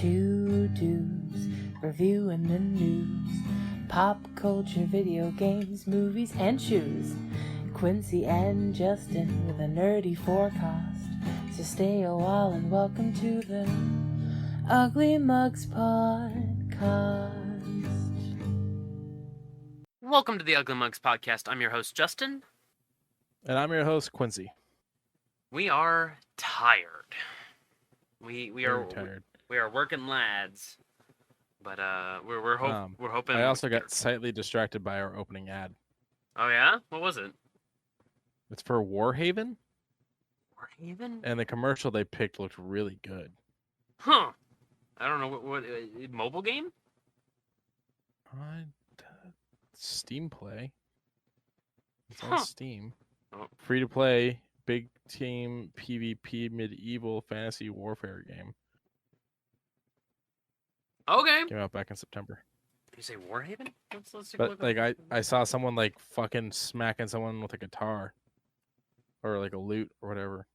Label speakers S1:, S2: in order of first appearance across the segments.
S1: Two dudes reviewing the news, pop culture, video games, movies, and shoes. Quincy and Justin with a nerdy forecast. So stay a while and welcome to the Ugly Mugs Podcast.
S2: Welcome to the Ugly Mugs Podcast. I'm your host, Justin.
S3: And I'm your host, Quincy.
S2: We are tired. We are
S3: tired.
S2: We are working lads, but we're hoping.
S3: I also got slightly distracted by our opening ad.
S2: Oh yeah, what was it?
S3: It's for Warhaven,
S2: Warhaven,
S3: and the commercial they picked looked really good.
S2: Huh? I don't know what mobile game.
S3: Steam Play. It's
S2: Huh.
S3: on Steam.
S2: Oh.
S3: Free to play, big team PvP medieval fantasy warfare game.
S2: Okay.
S3: Came out back in September.
S2: Did you say Warhaven? Let's take a look.
S3: But like I saw someone like fucking smacking someone with a guitar, or like a lute or whatever.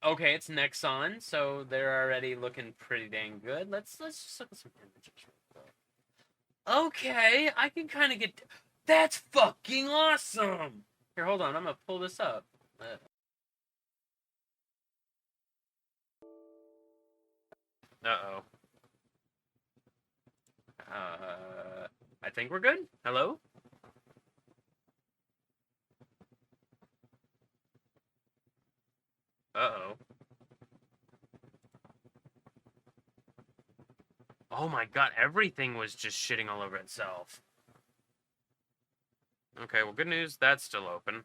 S2: Okay, it's Nexon, so they're already looking pretty dang good. Let's just look at some images real quick. Okay, I can kind of get. That's fucking awesome. Here, hold on. I'm gonna pull this up. Uh-oh. I think we're good. Hello? Uh-oh. Oh my god, everything was just shitting all over itself. Okay, well, good news, that's still open.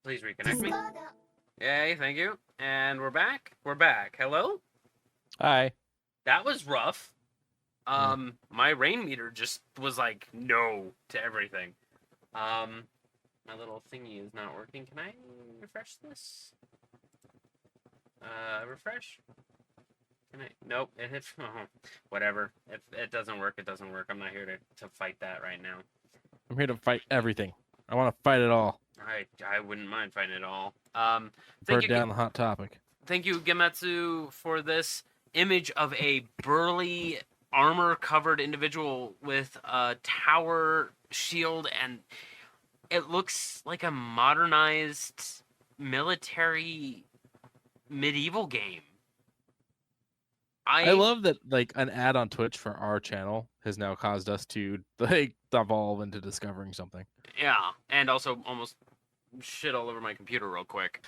S2: Please reconnect me. Yay, thank you. And we're back. We're back. Hello?
S3: Hi.
S2: That was rough. My rain meter just was like, no to everything. My little thingy is not working. Can I refresh this? Refresh? Can I? Nope, it hit. Whatever. If it doesn't work, it doesn't work. I'm not here to fight that right now.
S3: I'm here to fight everything. I want to fight it all.
S2: I wouldn't mind fighting it all.
S3: Burn down the hot topic.
S2: Thank you, Gematsu, for this image of a burly, armor-covered individual with a tower shield, and it looks like a modernized military medieval game.
S3: I love that like an ad on Twitch for our channel has now caused us to like evolve into discovering something.
S2: Yeah, and also almost shit all over my computer real quick.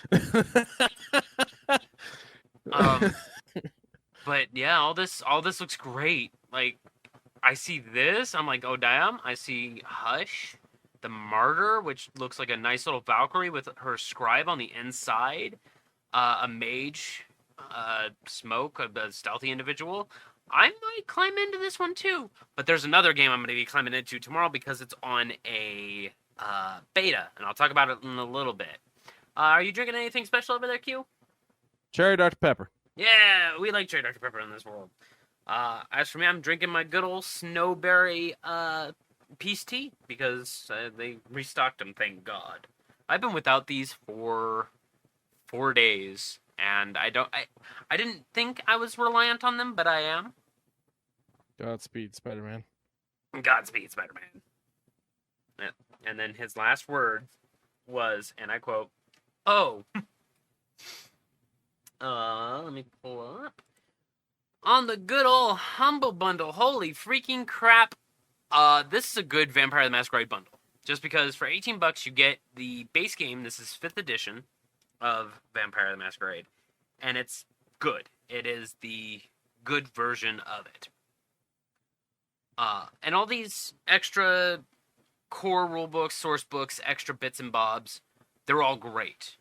S2: But yeah, all this looks great. Like, I see this, I'm like, oh damn. I see Hush, the Martyr, which looks like a nice little Valkyrie with her scribe on the inside, a mage, Smoke, a stealthy individual. I might climb into this one too. But there's another game I'm going to be climbing into tomorrow because it's on a beta, and I'll talk about it in a little bit. Are you drinking anything special over there, Q?
S3: Cherry Dr. Pepper.
S2: Yeah, we like cherry Dr. Pepper in this world. As for me, I'm drinking my good old Snowberry Peace Tea because they restocked them, thank God. I've been without these for 4 days, and I didn't think I was reliant on them, but I am.
S3: Godspeed, Spider-Man.
S2: Godspeed, Spider-Man. And then his last word was, and I quote, "Oh." Let me pull up. On the good old Humble Bundle, holy freaking crap. This is a good Vampire the Masquerade bundle. Just because for $18 you get the base game, this is 5th edition of Vampire the Masquerade. And it's good. It is the good version of it. And all these extra core rulebooks, source books, extra bits and bobs, they're all great.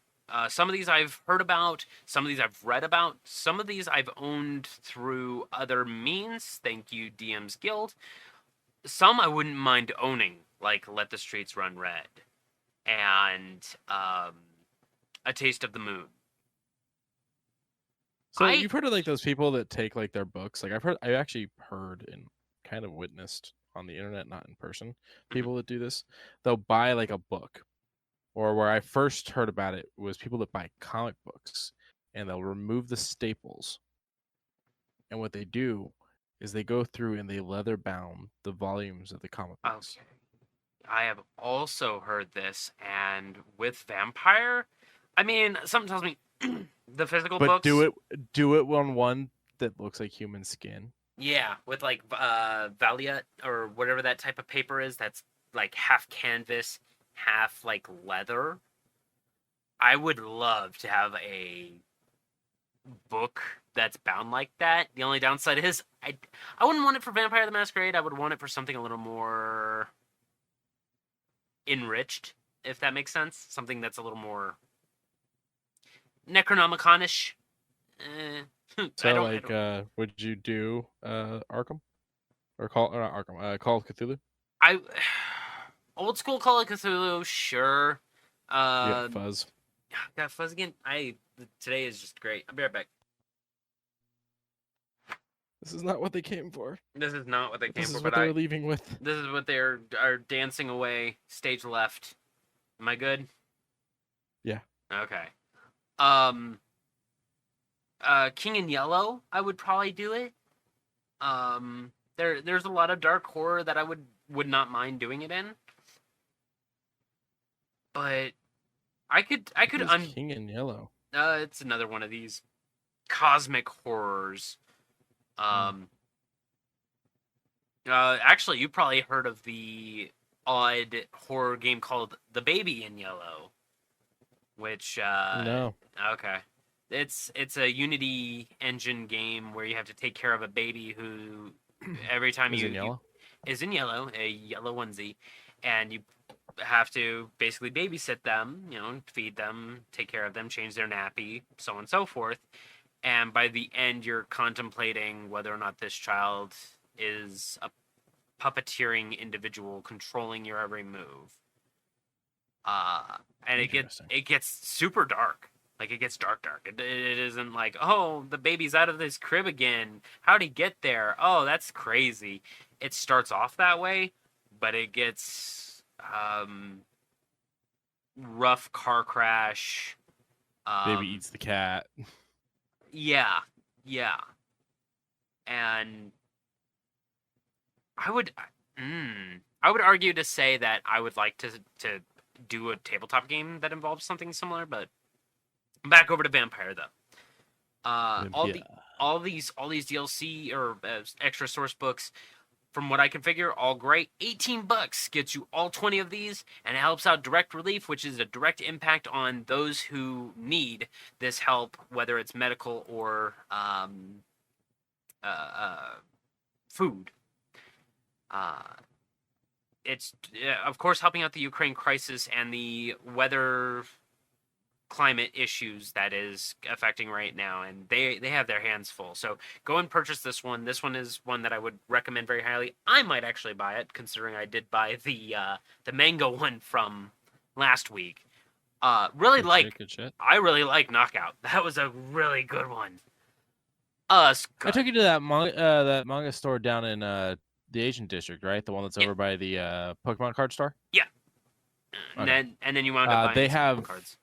S2: Some of these I've heard about, some of these I've read about, some of these I've owned through other means, thank you DM's Guild. Some I wouldn't mind owning, like Let the Streets Run Red, and A Taste of the Moon.
S3: So you've heard of like those people that take like their books, like I actually heard and kind of witnessed on the internet, not in person, people that do this. They'll buy like a book. Or where I first heard about it was people that buy comic books and they'll remove the staples. And what they do is they go through and they leather bound the volumes of the comic books.
S2: Okay. I have also heard this, and with vampire, I mean, something tells me the physical
S3: But
S2: books.
S3: do it on one that looks like human skin.
S2: Yeah, with like Valiant or whatever that type of paper is, that's like half canvas, half like leather. I would love to have a book that's bound like that. The only downside is I wouldn't want it for Vampire the Masquerade. I would want it for something a little more enriched, if that makes sense. Something that's a little more Necronomicon-ish.
S3: So, would you do Arkham or not Arkham? Call of Cthulhu.
S2: I old school Call of Cthulhu, sure.
S3: Yeah, Fuzz.
S2: Got Fuzz again. Today is just great. I'll be right back.
S3: This is not what they came for.
S2: This is not what they came
S3: This
S2: for,
S3: is
S2: but
S3: what they're leaving with.
S2: this is what they are dancing away. Stage left. Am I good?
S3: Yeah.
S2: Okay. King in Yellow, I would probably do it. There's a lot of dark horror that I would not mind doing it in. But I could
S3: King in Yellow.
S2: it's another one of these cosmic horrors. Actually, you probably heard of the odd horror game called The Baby in Yellow, which
S3: No.
S2: okay. It's a Unity engine game where you have to take care of a baby who every time
S3: Is
S2: you
S3: in yellow?
S2: is in yellow, a yellow onesie, and you have to basically babysit them, feed them, take care of them, change their nappy, so on and so forth. And by the end, you're contemplating whether or not this child is a puppeteering individual controlling your every move. And it gets super dark. Like, it gets dark. It isn't like, oh, the baby's out of this crib again. How'd he get there? Oh, that's crazy. It starts off that way, but it gets rough car crash.
S3: Baby eats the cat.
S2: Yeah. And I would argue to say that I would like to do a tabletop game that involves something similar, but back over to Vampire though. All these DLC or extra source books, from what I can figure, all great. $18 gets you all 20 of these, and it helps out Direct Relief, which is a direct impact on those who need this help, whether it's medical or food. It's of course helping out the Ukraine crisis and the weather climate issues that is affecting right now, and they have their hands full. So go and purchase this one. This one is one that I would recommend very highly. I might actually buy it, considering I did buy the mango one from last week. I really like Knockout. That was a really good one.
S3: I took you to that manga store down in the Asian district, right? The one that's over by the Pokemon card store.
S2: Yeah.
S3: Okay.
S2: And then you wound up buying some cards.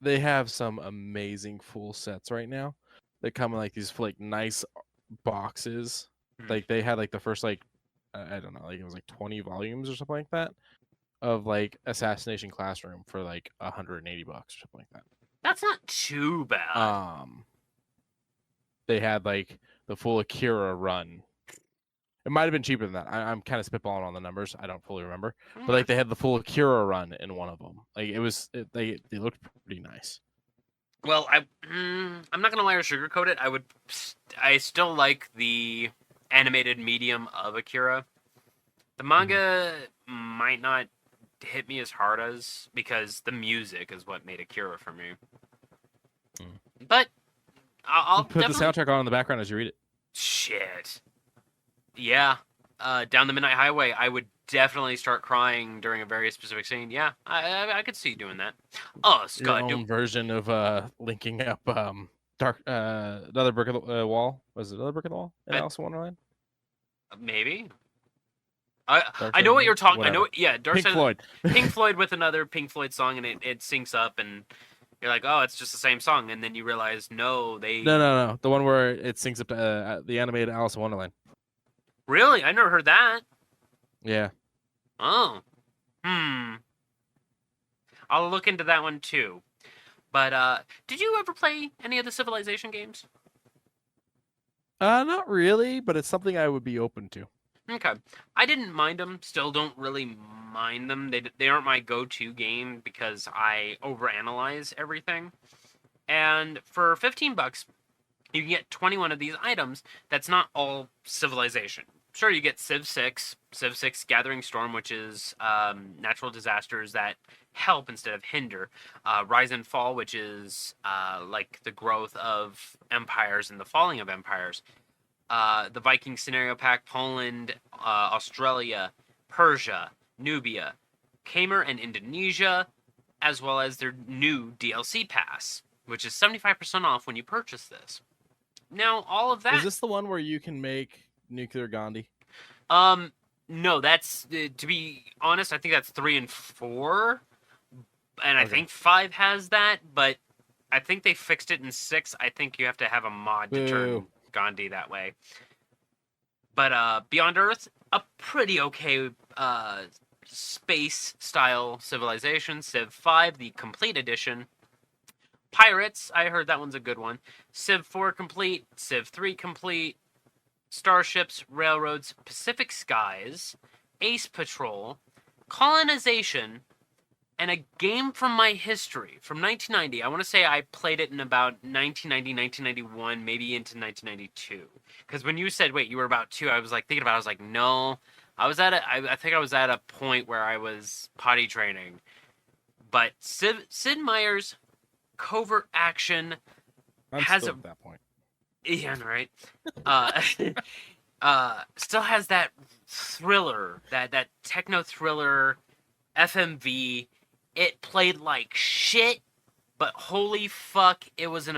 S3: They have some amazing full sets right now. They come in like these nice boxes. Like they had like the first I don't know, like it was like 20 volumes or something like that of like Assassination Classroom for like $180 or something like that.
S2: That's not too bad.
S3: They had like the full Akira run. It might have been cheaper than that. I'm kind of spitballing on the numbers. I don't fully remember. But like they had the full Akira run in one of them. Like they looked pretty nice.
S2: Well, I'm not gonna lie or sugarcoat it. I still like the animated medium of Akira. The manga might not hit me as hard as, because the music is what made Akira for me. But I'll
S3: put the soundtrack on in the background as you read it.
S2: Shit. Yeah. Down the Midnight Highway, I would definitely start crying during a very specific scene. Yeah, I could see doing that. Oh, Scott,
S3: your own version of linking up another brick of the wall. Was it another brick of the wall in Alice in Wonderland?
S2: Maybe. I know what you're talking. I know. Yeah,
S3: Pink Floyd.
S2: Pink Floyd with another Pink Floyd song, and it syncs up, and You're like, oh, it's just the same song, and then you realize, no,
S3: No. The one where it syncs up to the animated Alice in Wonderland.
S2: Really? I never heard that.
S3: Yeah.
S2: Oh. I'll look into that one too. But did you ever play any of the Civilization games?
S3: Not really, but it's something I would be open to.
S2: Okay. I didn't mind them. Still don't really mind them. They aren't my go-to game because I overanalyze everything. And for $15, you can get 21 of these items. That's not all Civilization. Sure, you get Civ 6, Gathering Storm, which is natural disasters that help instead of hinder. Rise and Fall, which is like the growth of empires and the falling of empires. The Viking Scenario Pack, Poland, Australia, Persia, Nubia, Khmer, and Indonesia, as well as their new DLC pass, which is 75% off when you purchase this. Now, all of that...
S3: Is this the one where you can make nuclear Gandhi?
S2: No, that's... to be honest, I think that's 3 and 4. And I think 5 has that, but I think they fixed it in 6. I think you have to have a mod to turn Gandhi that way. But Beyond Earth, a pretty okay space-style civilization. Civ 5, the complete edition. Pirates, I heard that one's a good one. Civ 4 complete, Civ 3 complete, Starships, Railroads, Pacific Skies, Ace Patrol, Colonization, and a game from my history from 1990. I want to say I played it in about 1990, 1991, maybe into 1992. Because when you said, wait, you were about 2, I was like thinking about it. I was like, no. I think I was at a point where I was potty training. But Sid Meier's Covert Action has
S3: still at that point.
S2: Yeah, right. Still has that thriller, that techno thriller, FMV. It played like shit, but holy fuck, it was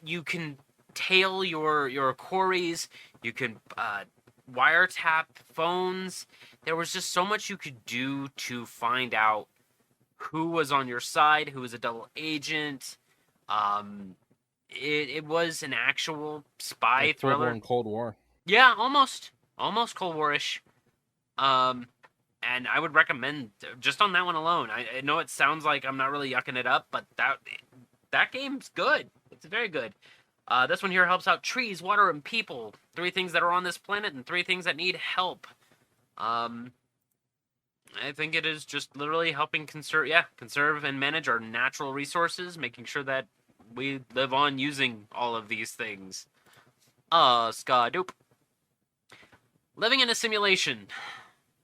S2: you can tail your quarries, you can wiretap phones. There was just so much you could do to find out who was on your side, who was a double agent. It was an actual spy
S3: like
S2: thriller.
S3: Full-blown Cold War.
S2: Yeah, almost Cold War-ish. And I would recommend just on that one alone. I know it sounds like I'm not really yucking it up, but that game's good. It's very good. This one here helps out trees, water, and people. 3 things that are on this planet and 3 things that need help. I think it is just literally helping conserve and manage our natural resources, making sure that we live on using all of these things. Skadoop. Living in a simulation.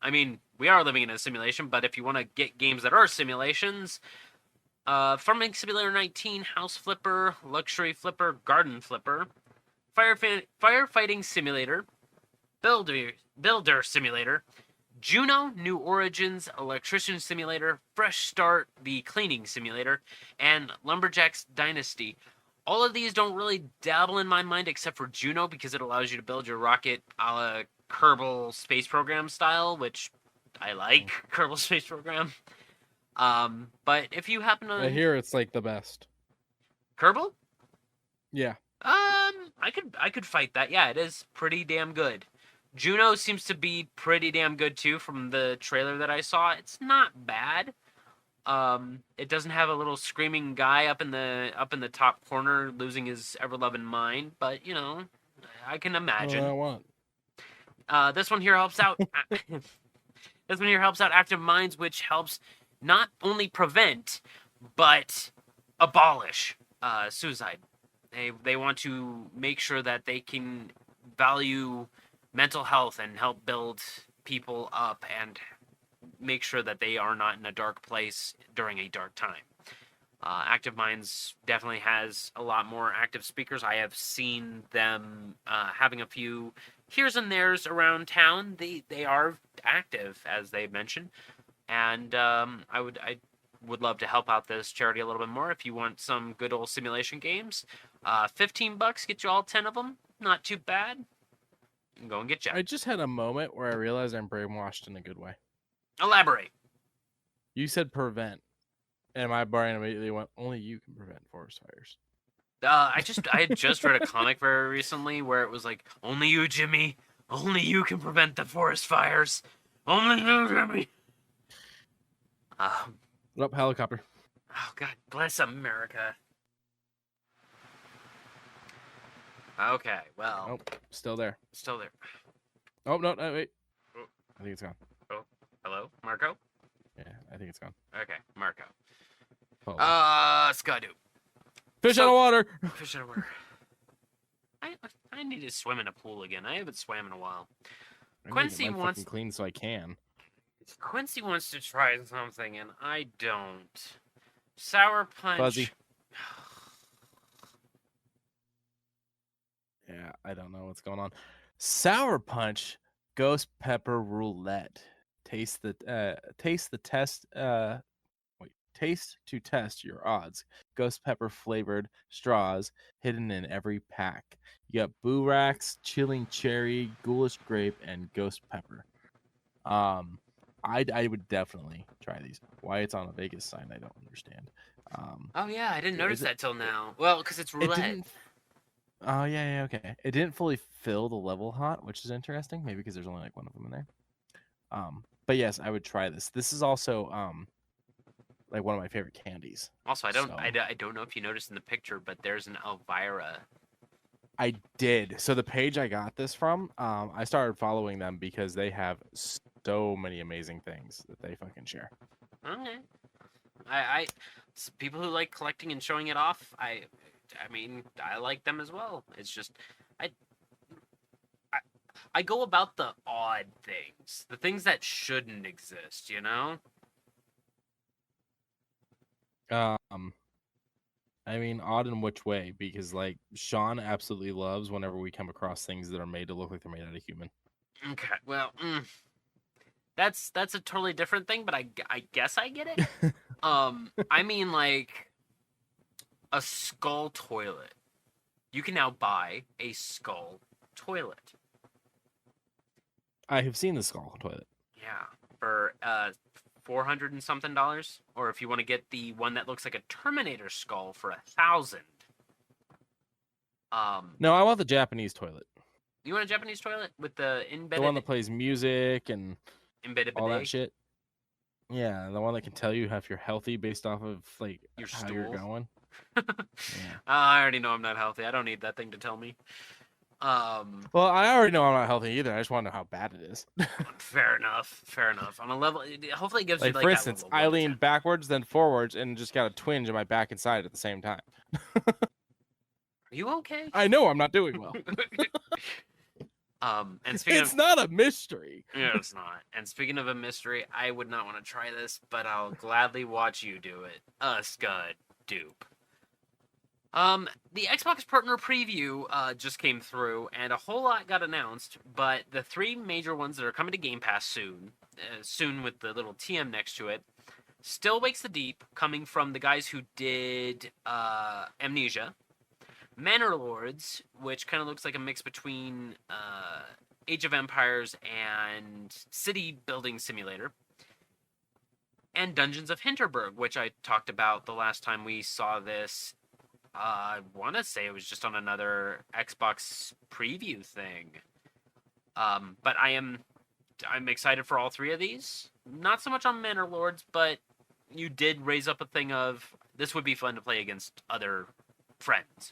S2: I mean, we are living in a simulation, but if you want to get games that are simulations, Farming Simulator 19, House Flipper, Luxury Flipper, Garden Flipper, Firefighting Simulator, Builder Simulator, Juno, New Origins, Electrician Simulator, Fresh Start, the Cleaning Simulator, and Lumberjack's Dynasty. All of these don't really dabble in my mind except for Juno because it allows you to build your rocket a la Kerbal Space Program style, which I like, Kerbal Space Program. But if you happen to...
S3: I hear it's like the best.
S2: Kerbal?
S3: Yeah.
S2: I could fight that. Yeah, it is pretty damn good. Juno seems to be pretty damn good too from the trailer that I saw. It's not bad. It doesn't have a little screaming guy up in the top corner losing his ever-loving mind, but you know, I can imagine.
S3: What I want.
S2: This one here helps out. This one here helps out Active Minds, which helps not only prevent but abolish suicide. They want to make sure that they can value mental health and help build people up and make sure that they are not in a dark place during a dark time. Active Minds definitely has a lot more active speakers. I have seen them having a few here's and there's around town. They are active, as they mentioned, and I would love to help out this charity a little bit more. If you want some good old simulation games, $15 get you all 10 of them. Not too bad. Go and get you.
S3: I just had a moment where I realized I'm brainwashed in a good way.
S2: Elaborate.
S3: You said prevent. And my brain immediately went, only you can prevent forest fires.
S2: I had just read a comic very recently where it was like, only you, Jimmy, only you can prevent the forest fires, only you, Jimmy. Um,
S3: Up, helicopter.
S2: oh God bless America. Okay, well,
S3: Nope, still there.
S2: still there.
S3: Oh, no, wait.
S2: Oh.
S3: I think it's gone.
S2: Oh, hello, Marco.
S3: Yeah, I think it's gone.
S2: Okay, Marco.
S3: Oh,
S2: Skadu.
S3: fish
S2: so-
S3: out of water!
S2: Fish out of water. I need to swim in a pool again. I haven't swam in a while.
S3: I need to
S2: Quincy
S3: get mine
S2: wants
S3: fucking clean so I can.
S2: Quincy wants to try something, and I don't. Sour punch.
S3: Fuzzy. Yeah, I don't know what's going on. Sour punch, ghost pepper roulette. Taste the test. Taste to test your odds. Ghost pepper flavored straws hidden in every pack. You got borax, chilling cherry, ghoulish grape, and ghost pepper. I would definitely try these. Why it's on a Vegas sign, I don't understand.
S2: Oh yeah, I didn't notice
S3: it-
S2: that till now. Well, because it's roulette.
S3: It didn't. Oh yeah, okay. It didn't fully fill the level hot, which is interesting. Maybe because there's only like one of them in there. But yes, I would try this. This is also like one of my favorite candies.
S2: Also, I
S3: So-
S2: don't know if you noticed in the picture, but there's an Elvira.
S3: I did. So the page I got this from, I started following them because they have so many amazing things that they fucking share.
S2: Okay. People who like collecting and showing it off. I mean, I like them as well. It's just, I go about the odd things, the things that shouldn't exist. You know.
S3: I mean, odd in which way? Because like Sean absolutely loves whenever we come across things that are made to look like they're made out of human.
S2: Okay. Well, that's a totally different thing, but I guess I get it. I mean, like a skull toilet. You can now buy a skull toilet.
S3: I have seen the skull toilet.
S2: Yeah, for $400 and something, or if you want to get the one that looks like a Terminator skull for $1,000.
S3: No, I want the Japanese toilet.
S2: You want a Japanese toilet with the
S3: The
S2: embedded
S3: one that plays music and
S2: embedded
S3: all
S2: bidet?
S3: that shit. Yeah, the one that can tell you if you're healthy based off of like
S2: Your
S3: how you're
S2: stool.
S3: going.
S2: I already know I'm not healthy. I don't need that thing to tell me.
S3: Well, I already know I'm not healthy either. I just want to know how bad it is.
S2: Fair enough. Fair enough. On a level, hopefully it gives
S3: Like
S2: you like
S3: for
S2: that
S3: instance,
S2: level of
S3: I
S2: 1 to
S3: leaned
S2: 10.
S3: backwards, then forwards, and just got a twinge in my back and side at the same time.
S2: Are you okay?
S3: I know I'm not doing well.
S2: And speaking
S3: It's
S2: of,
S3: not a mystery.
S2: yeah, it's not. And speaking of a mystery, I would not want to try this, but I'll gladly watch you do it. Scud dupe. The Xbox partner preview just came through, and a whole lot got announced. But the three major ones that are coming to Game Pass soon with the little TM next to it, Still Wakes the Deep, coming from the guys who did Amnesia. Manor Lords, which kind of looks like a mix between Age of Empires and City Building Simulator. And Dungeons of Hinterberg, which I talked about the last time we saw this. I want to say it was just on another Xbox preview thing. But I'm excited for all three of these. Not so much on Manor Lords, but you did raise up a thing of this would be fun to play against other friends.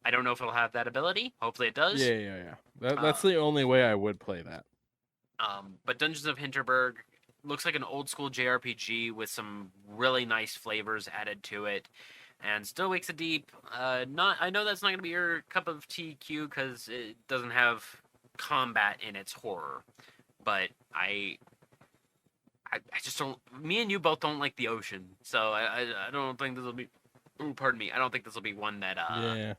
S2: I don't know if it'll have that ability. Hopefully it does.
S3: Yeah. That's the only way I would play that.
S2: But Dungeons of Hinterberg looks like an old school JRPG with some really nice flavors added to it. And Still Wakes the Deep. I know that's not going to be your cup of tea, Q, because it doesn't have combat in its horror. But I just don't. Me and you both don't like the ocean, so I don't think this will be. Ooh, pardon me. I don't think this will be one that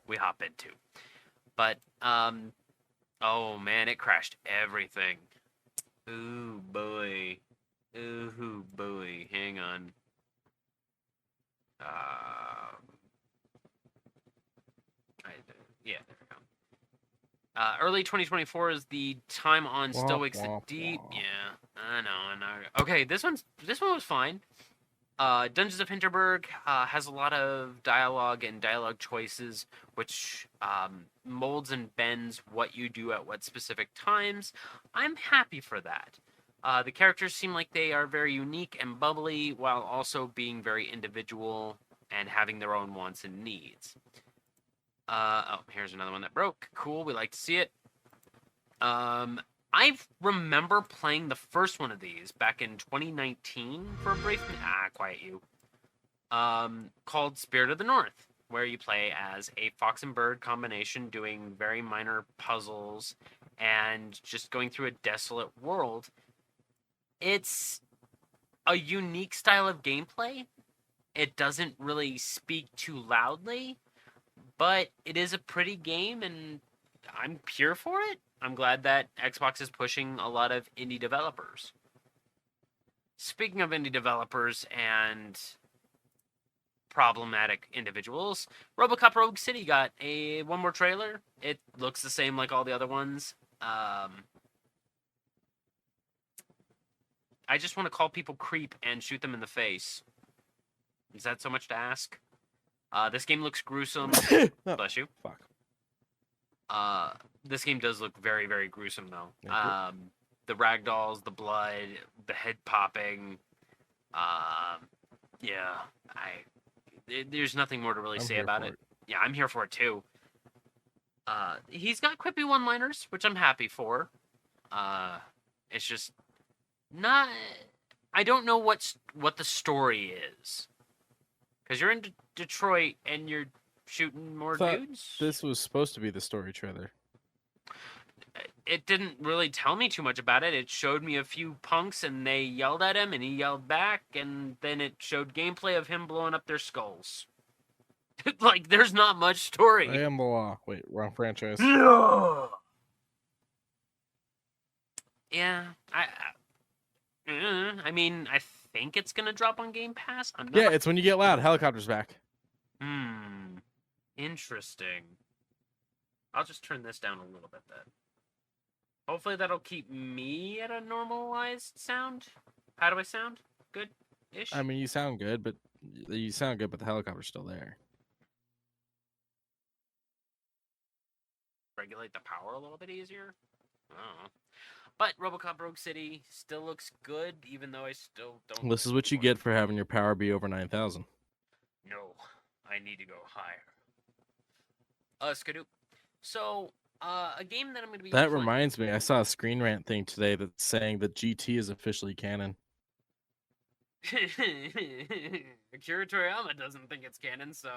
S2: we hop into. But oh man, it crashed everything. Ooh boy. Ooh boy. Hang on. Yeah, there we go. Early 2024 is the time on Still Wakes the Deep. Yeah, I know. Okay, this one was fine. Dungeons of Hinterberg has a lot of dialogue and dialogue choices, which molds and bends what you do at what specific times. I'm happy for that. The characters seem like they are very unique and bubbly, while also being very individual and having their own wants and needs. Oh, here's another one that broke. Cool, we like to see it. I remember playing the first one of these back in 2019 for a brief quiet you. Called Spirit of the North, where you play as a fox and bird combination doing very minor puzzles and just going through a desolate world. It's a unique style of gameplay. It doesn't really speak too loudly, but it is a pretty game and I'm here for it. I'm glad that Xbox is pushing a lot of indie developers. Speaking of indie developers and problematic individuals, RoboCop Rogue City got one more trailer. It looks the same like all the other ones. I just want to call people creep and shoot them in the face. Is that so much to ask? This game looks gruesome. Bless you.
S3: Fuck.
S2: This game does look very, very gruesome, though.
S3: Thank you.
S2: The ragdolls, the blood, the head popping. Yeah, there's nothing more to really say about it. Yeah, I'm here for it, too. He's got quippy one-liners, which I'm happy for. It's just not... I don't know what the story is. Because you're in Detroit, and you're shooting more dudes?
S3: This was supposed to be the story trailer.
S2: It didn't really tell me too much about it. It showed me a few punks and they yelled at him and he yelled back, and then it showed gameplay of him blowing up their skulls. Like, there's not much story.
S3: I am the law. Wait, wrong franchise.
S2: No. Yeah, I mean, I think it's gonna drop on Game Pass. I'm not...
S3: Yeah, it's when you get loud. Helicopter's back.
S2: Interesting. I'll just turn this down a little bit then. Hopefully that'll keep me at a normalized sound. How do I sound? Good-ish?
S3: I mean, you sound good, but the helicopter's still there.
S2: Regulate the power a little bit easier? I don't know. But RoboCop Rogue City still looks good, even though I still don't...
S3: This is what you get for having your power be over 9,000.
S2: No, I need to go higher. Skadoo. So, a game that I'm going to be...
S3: That reminds me, I saw a Screen Rant thing today that's saying that GT is officially canon.
S2: Akira Toriyama doesn't think it's canon, so...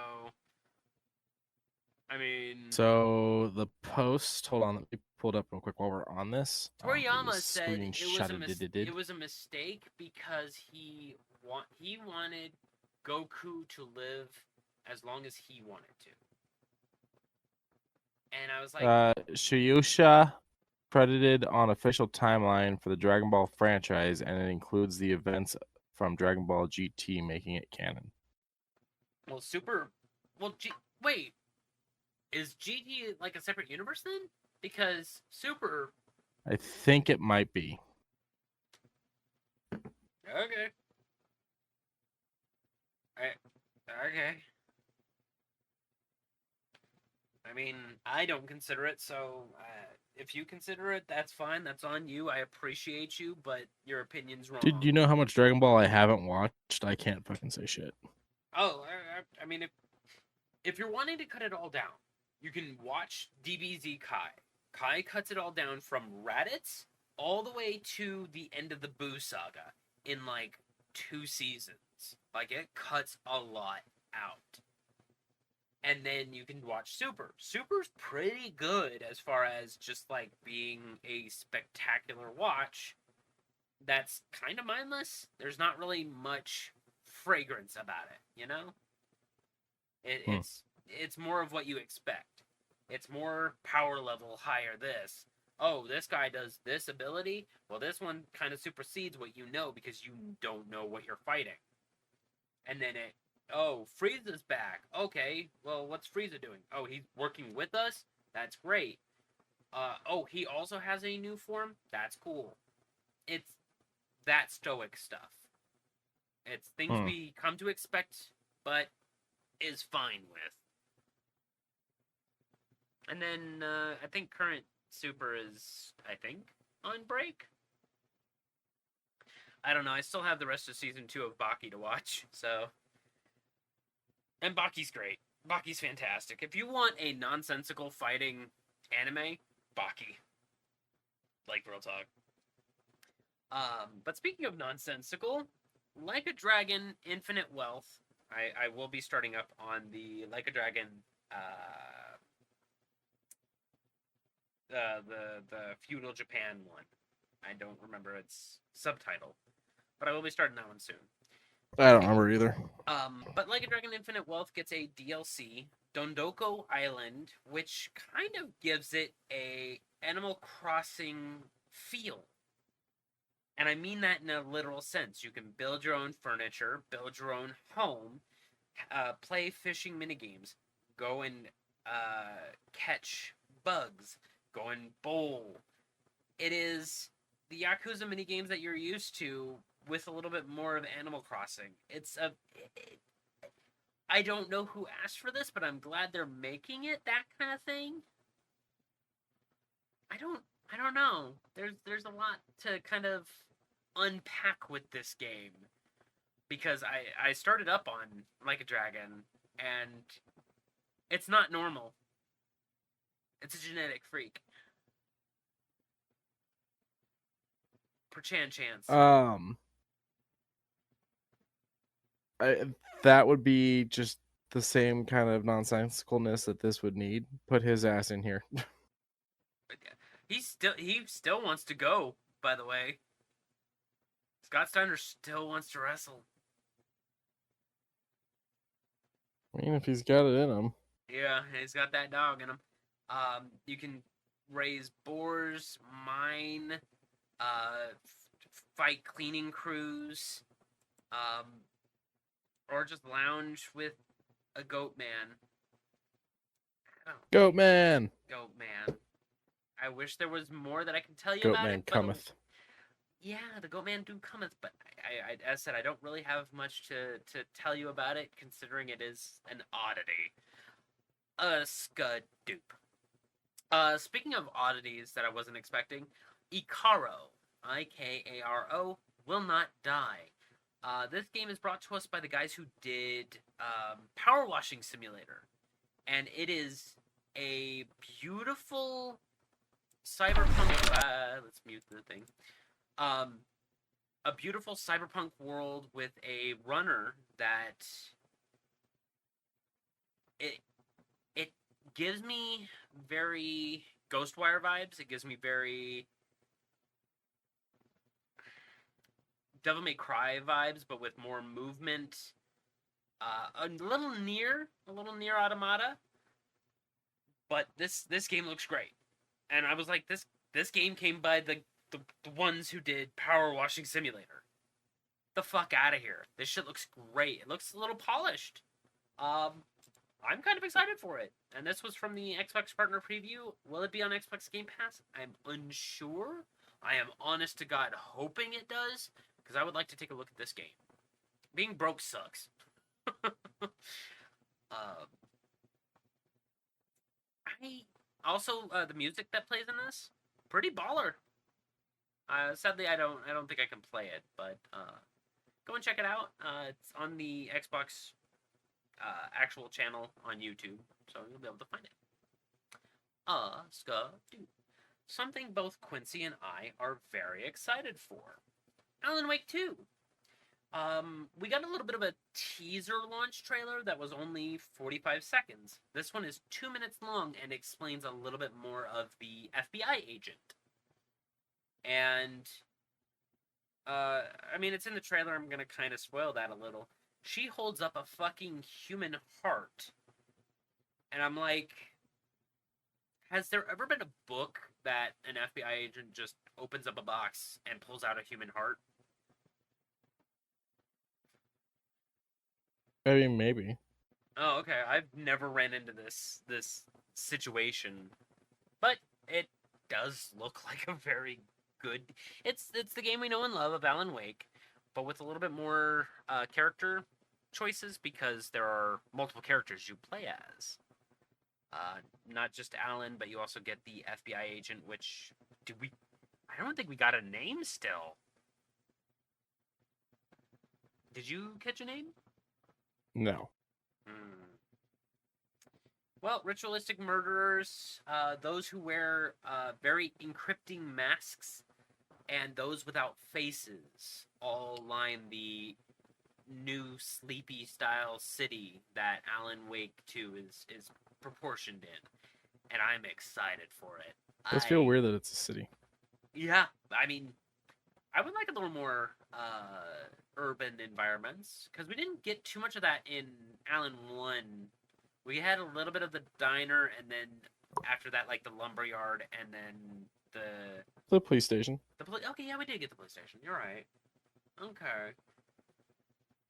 S2: I mean...
S3: So, the post... Hold on, let me pull it up real quick while we're on this.
S2: Toriyama said it was a mistake because he wanted Goku to live as long as he wanted to. And I was like...
S3: Shueisha credited on official timeline for the Dragon Ball franchise, and it includes the events from Dragon Ball GT, making it canon.
S2: Well, wait. Is GT like a separate universe then? Because Super...
S3: I think it might be.
S2: Okay. Okay. I mean, I don't consider it, so if you consider it, that's fine. That's on you. I appreciate you, but your opinion's wrong.
S3: Dude, you know how much Dragon Ball I haven't watched? I can't fucking say shit.
S2: Oh, I mean, if you're wanting to cut it all down, you can watch DBZ Kai. Kai cuts it all down from Raditz all the way to the end of the Boo Saga in, like, 2 seasons. Like, it cuts a lot out. And then you can watch Super. Super's pretty good as far as just, like, being a spectacular watch. That's kind of mindless. There's not really much fragrance about it, you know? It's more of what you expect. It's more power level higher this. Oh, this guy does this ability? Well, this one kind of supersedes what you know because you don't know what you're fighting. And then Frieza's back. Okay, well, what's Frieza doing? Oh, he's working with us? That's great. He also has a new form? That's cool. It's that stoic stuff. It's things we come to expect, but is fine with. And then I think current Super is, on break. I don't know. I still have the rest of season 2 of Baki to watch, so. And Baki's great. Baki's fantastic. If you want a nonsensical fighting anime, Baki. Like real talk. But speaking of nonsensical, Like a Dragon Infinite Wealth, I will be starting up on the Like a Dragon, the Feudal Japan one. I don't remember its subtitle, but I will be starting that one soon.
S3: I don't remember either.
S2: But Like a Dragon Infinite Wealth gets a DLC, Dondoko Island, which kind of gives it a Animal Crossing feel. And I mean that in a literal sense. You can build your own furniture, build your own home, play fishing minigames, go and catch bugs, go and bowl. It is the Yakuza minigames that you're used to with a little bit more of Animal Crossing. I don't know who asked for this, but I'm glad they're making it that kind of thing. I don't know. There's a lot to kind of unpack with this game, because I started up on Like a Dragon, and it's not normal. It's a genetic freak. Chance.
S3: That would be just the same kind of nonsensicalness that this would need. Put his ass in here.
S2: He still wants to go, by the way. Scott Steiner still wants to wrestle.
S3: I mean, if he's got it in him.
S2: Yeah, he's got that dog in him. You can raise boars, mine, fight cleaning crews, or just lounge with a goat man.
S3: Goat man.
S2: Goat man. I wish there was more that I could tell you
S3: Goat
S2: about
S3: man
S2: it.
S3: cometh.
S2: Yeah, the goat man do cometh, but I, as I said, I don't really have much to tell you about it, considering it is an oddity. Skadoop. Speaking of oddities that I wasn't expecting, Ikaro, Ikaro, will not die. This game is brought to us by the guys who did Power Washing Simulator, and it is a beautiful cyberpunk. Let's mute the thing. A beautiful cyberpunk world with a runner that it gives me very Ghostwire vibes. It gives me very Devil May Cry vibes, but with more movement. A little near Automata, but this game looks great. And I was like, this game came by the ones who did Power Washing Simulator. The fuck out of here. This shit looks great. It looks a little polished. I'm kind of excited for it. And this was from the Xbox Partner Preview. Will it be on Xbox Game Pass? I'm unsure. I am honest to God hoping it does, because I would like to take a look at this game. Being broke sucks. I also the music that plays in this, pretty baller. Sadly, I don't think I can play it, but go and check it out. It's on the Xbox actual channel on YouTube, so you'll be able to find it. Something both Quincy and I are very excited for. Alan Wake 2. We got a little bit of a teaser launch trailer that was only 45 seconds. This one is 2 minutes long and explains a little bit more of the FBI agent. And, I mean, it's in the trailer. I'm gonna kind of spoil that a little. She holds up a fucking human heart. And I'm like, has there ever been a book that an FBI agent just opens up a box and pulls out a human heart?
S3: I mean, maybe.
S2: Oh, okay. I've never ran into this situation, but it does look like a very good. It's the game we know and love of Alan Wake. but with a little bit more character choices because there are multiple characters you play as. Not just Alan, but you also get the FBI agent, which I don't think we got a name still. Did you catch a name?
S3: No.
S2: Well, ritualistic murderers, those who wear very encrypting masks, and those without faces all line the new sleepy style city that Alan Wake 2 is proportioned in. And I'm excited for it.
S3: It does feel weird that it's a city.
S2: Yeah, I mean, I would like a little more urban environments, because we didn't get too much of that in Alan 1. We had a little bit of the diner, and then after that, like, the lumberyard, and then
S3: the police station.
S2: Okay, yeah, we did get the police station. You're right.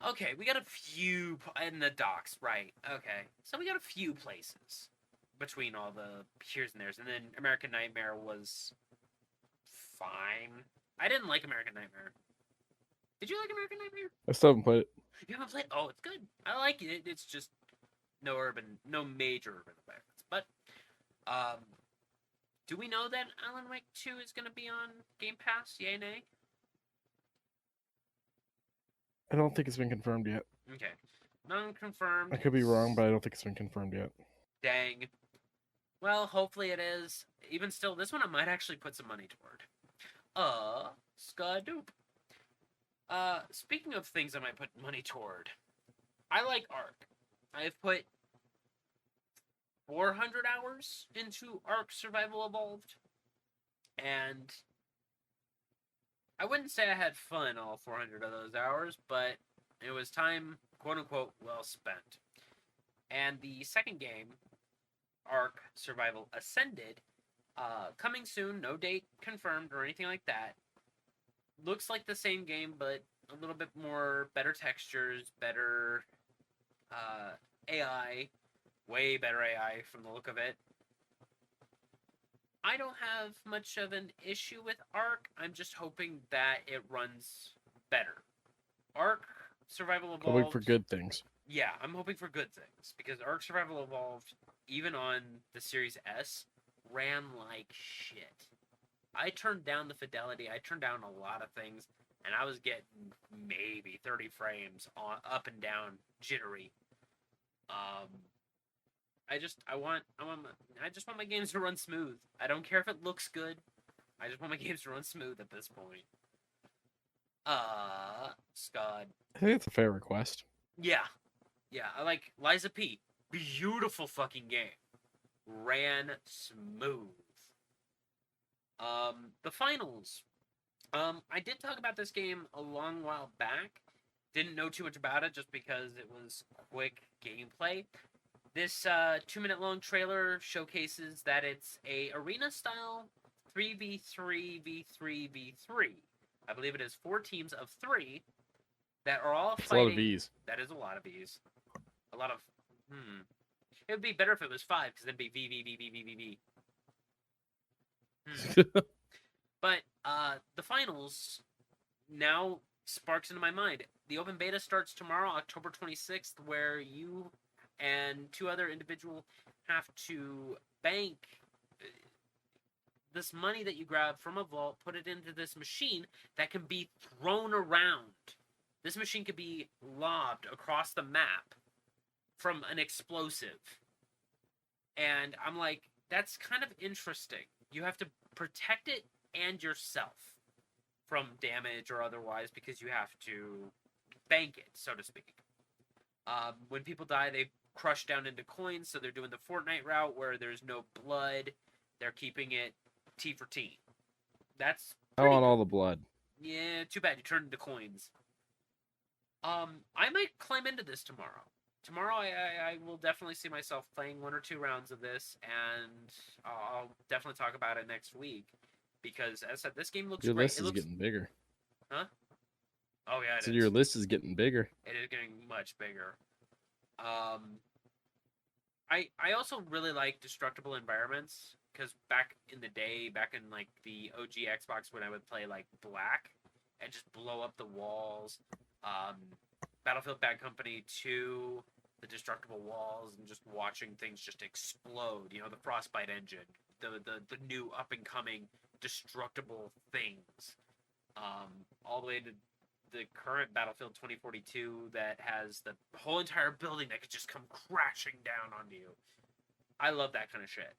S2: Okay, we got a few in the docks, right? Okay, so we got a few places between all the here's and there's, and then American Nightmare was fine. I didn't like American Nightmare. Did you like American Nightmare?
S3: I still haven't played it.
S2: You haven't played? Oh, it's good. I like it. It's just no major urban environments. But, do we know that Alan Wake 2 is going to be on Game Pass? Yay, nay?
S3: I don't think it's been confirmed yet.
S2: Okay. Non-confirmed.
S3: I could be wrong, but I don't think it's been confirmed yet.
S2: Dang. Well, hopefully it is. Even still, this one I might actually put some money toward. Skadoop. Speaking of things I might put money toward, I like Ark. I've put 400 hours into Ark Survival Evolved, and I wouldn't say I had fun all 400 of those hours, but it was time, quote-unquote, well spent. And the second game, Ark Survival Ascended, coming soon, no date confirmed or anything like that. Looks like the same game, but a little bit more better textures, better AI, way better AI from the look of it. I don't have much of an issue with Ark. I'm just hoping that it runs better. Ark Survival Evolved.
S3: Hoping for good things.
S2: Yeah, I'm hoping for good things, because Ark Survival Evolved, even on the Series S, ran like shit. I turned down the fidelity, I turned down a lot of things, and I was getting maybe 30 frames on up and down, jittery. I just want my games to run smooth. I don't care if it looks good. I just want my games to run smooth at this point. Scud.
S3: I think it's a fair request.
S2: Yeah, I like Liza P. Beautiful fucking game. Ran smooth. The finals. I did talk about this game a long while back. Didn't know too much about it just because it was quick gameplay. This 2-minute long trailer showcases that it's a arena style 3v3v3v3. I believe it is 4 teams of 3 that are all
S3: That's
S2: fighting.
S3: a lot of V's.
S2: That is a lot of V's. A lot of It would be better if it was 5, because then it'd be V. But the finals now sparks into my mind. The open beta starts tomorrow, October 26th, where you and 2 other individuals have to bank this money that you grab from a vault, put it into this machine that can be thrown around. This machine could be lobbed across the map from an explosive. And I'm like, that's kind of interesting. You have to protect it and yourself from damage or otherwise, because you have to bank it, so to speak. When people die, they crush down into coins, so they're doing the Fortnite route where there's no blood. They're keeping it T for T. That's
S3: I want all the blood.
S2: Yeah, too bad you turned into coins. I might climb into this tomorrow. Tomorrow, I will definitely see myself playing 1 or 2 rounds of this, and I'll definitely talk about it next week. Because, as I said, this game looks
S3: Your
S2: great.
S3: list is getting bigger.
S2: Huh? Oh, yeah, it
S3: So
S2: is.
S3: your list is getting bigger.
S2: It is getting much bigger. I also really like destructible environments, because back in the day, back in, like, the OG Xbox, when I would play, like, Black, and just blow up the walls. Battlefield Bad Company 2, the destructible walls, and just watching things just explode. You know, the Frostbite engine, the new up and coming destructible things, all the way to the current Battlefield 2042 that has the whole entire building that could just come crashing down onto you. I love that kind of shit.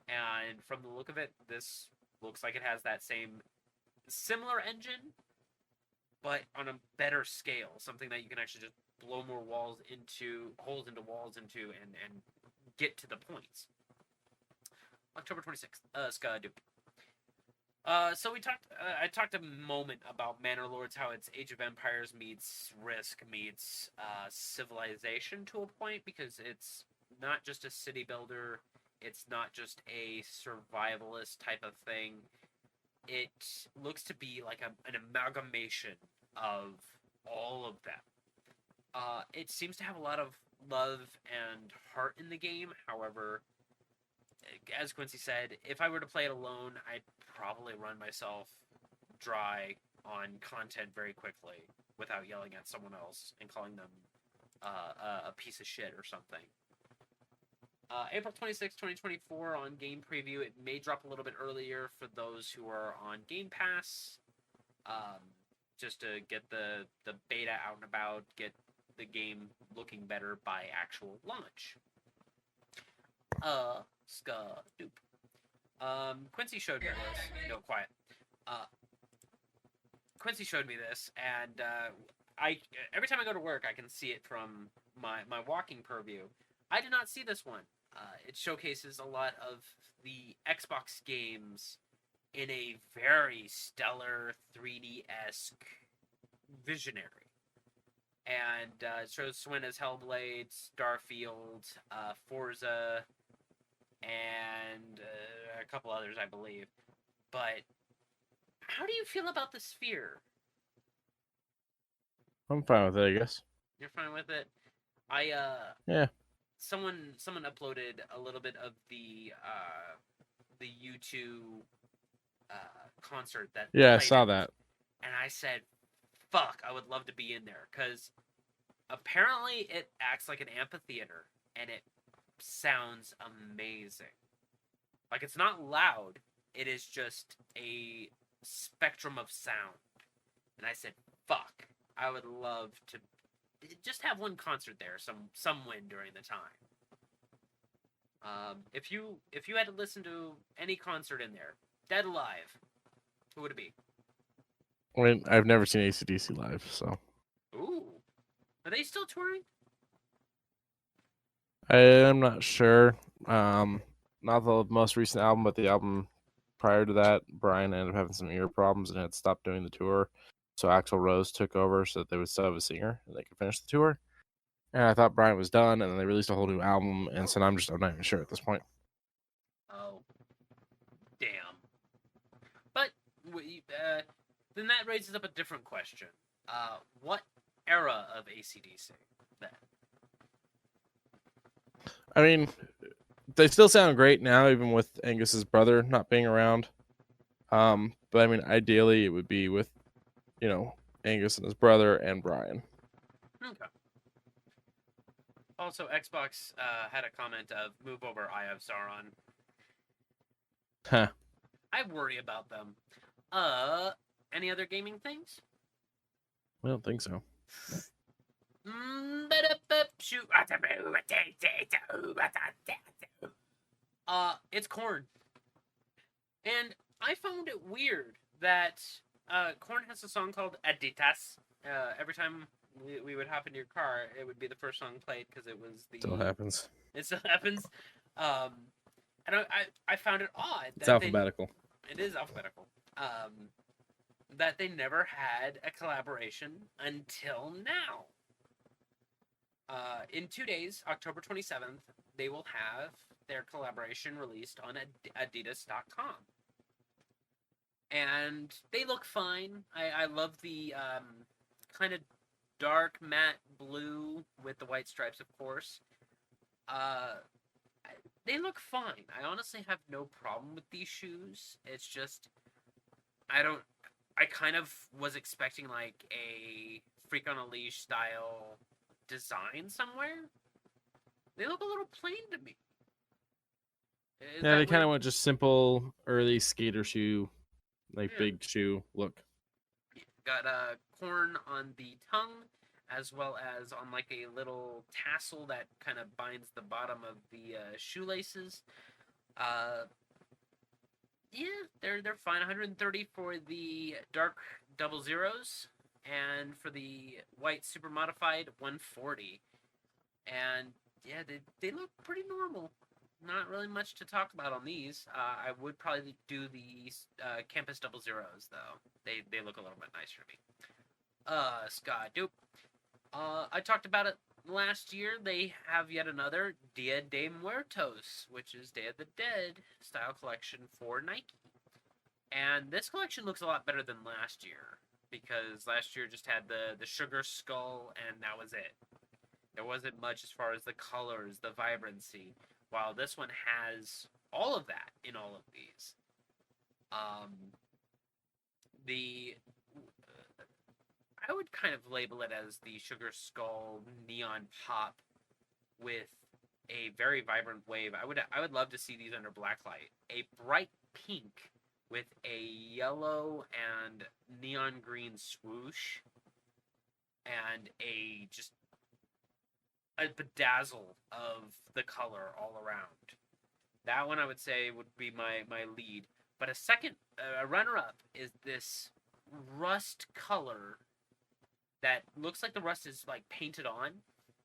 S2: And from the look of it, this looks like it has that same similar engine, but on a better scale. Something that you can actually just blow more holes into and get to the points. October 26th, Ska-Doop. So we talked. I talked a moment about Manor Lords, how it's Age of Empires meets Risk meets Civilization to a point, because it's not just a city builder. It's not just a survivalist type of thing. It looks to be like an amalgamation of all of them. It seems to have a lot of love and heart in the game. However, as Quincy said, if I were to play it alone, I'd probably run myself dry on content very quickly without yelling at someone else and calling them a piece of shit or something. April 26, 2024 on Game Preview. It may drop a little bit earlier for those who are on Game Pass, just to get the beta out and about, get the game looking better by actual launch. Ska-Doop. Quincy showed me this. No, quiet. Quincy showed me this, and I every time I go to work, I can see it from my walking purview. I did not see this one. It showcases a lot of the Xbox games in a very stellar 3D-esque visionary. And it shows Swin as Hellblade, Starfield, Forza, and a couple others, I believe. But how do you feel about the Sphere?
S3: I'm fine with it, I guess.
S2: You're fine with it?
S3: Yeah.
S2: Someone uploaded a little bit of the U2 concert that.
S3: Yeah, I saw that.
S2: And I said, "Fuck, I would love to be in there," because apparently it acts like an amphitheater and it sounds amazing. Like, it's not loud; it is just a spectrum of sound. And I said, "Fuck, I would love to just have one concert there, some win during the time." If you had to listen to any concert in there, dead alive, who would it be?
S3: I mean, I've never seen AC/DC live, so.
S2: Ooh, are they still touring?
S3: I'm not sure. Not the most recent album, but the album prior to that, Brian ended up having some ear problems and had stopped doing the tour. So Axl Rose took over so that they would still have a singer and they could finish the tour. And I thought Brian was done, and then they released a whole new album, and so I'm not even sure at this point.
S2: Oh, damn. But then that raises up a different question. What era of AC/DC then?
S3: I mean, they still sound great now, even with Angus's brother not being around. But I mean, ideally, it would be with, Angus and his brother and Brian.
S2: Okay. Also, Xbox had a comment of "Move over, I have Sauron."
S3: Huh.
S2: I worry about them. Any other gaming things?
S3: I don't think so.
S2: It's Korn. And I found it weird that Korn has a song called Aditas. Every time we would hop into your car, it would be the first song played because it was the...
S3: Still happens.
S2: It still happens. And I found it odd.
S3: It's alphabetical.
S2: It is alphabetical. That they never had a collaboration until now. In 2 days, October 27th, they will have their collaboration released on Adidas.com. And they look fine. I love the kind of dark matte blue with the white stripes, of course. They look fine. I honestly have no problem with these shoes. It's just, I kind of was expecting like a Freak on a Leash style design somewhere. They look a little plain to me. Is
S3: Yeah, they
S2: that
S3: kind
S2: weird?
S3: of went just simple early skater shoe, like
S2: Yeah.
S3: big shoe look.
S2: Got corn on the tongue, as well as on like a little tassel that kind of binds the bottom of the shoelaces. Uh, yeah, they're fine. 130 for the dark double zeros, and for the white super modified 140. And yeah, they look pretty normal. Not really much to talk about on these. I would probably do the campus double zeros though. They look a little bit nicer to me. Scott Dupe. I talked about it last year. They have yet another Dia de Muertos, which is Day of the Dead style collection for Nike. And this collection looks a lot better than last year because last year just had the sugar skull and that was it. There wasn't much as far as the colors, the vibrancy, while this one has all of that in all of these. Um, the I would kind of label it as the Sugar Skull neon pop with a very vibrant wave. I would love to see these under blacklight. A bright pink with a yellow and neon green swoosh and a just a bedazzle of the color all around. That one I would say would be my lead. But a second, a runner-up is this rust color that looks like the rust is like painted on,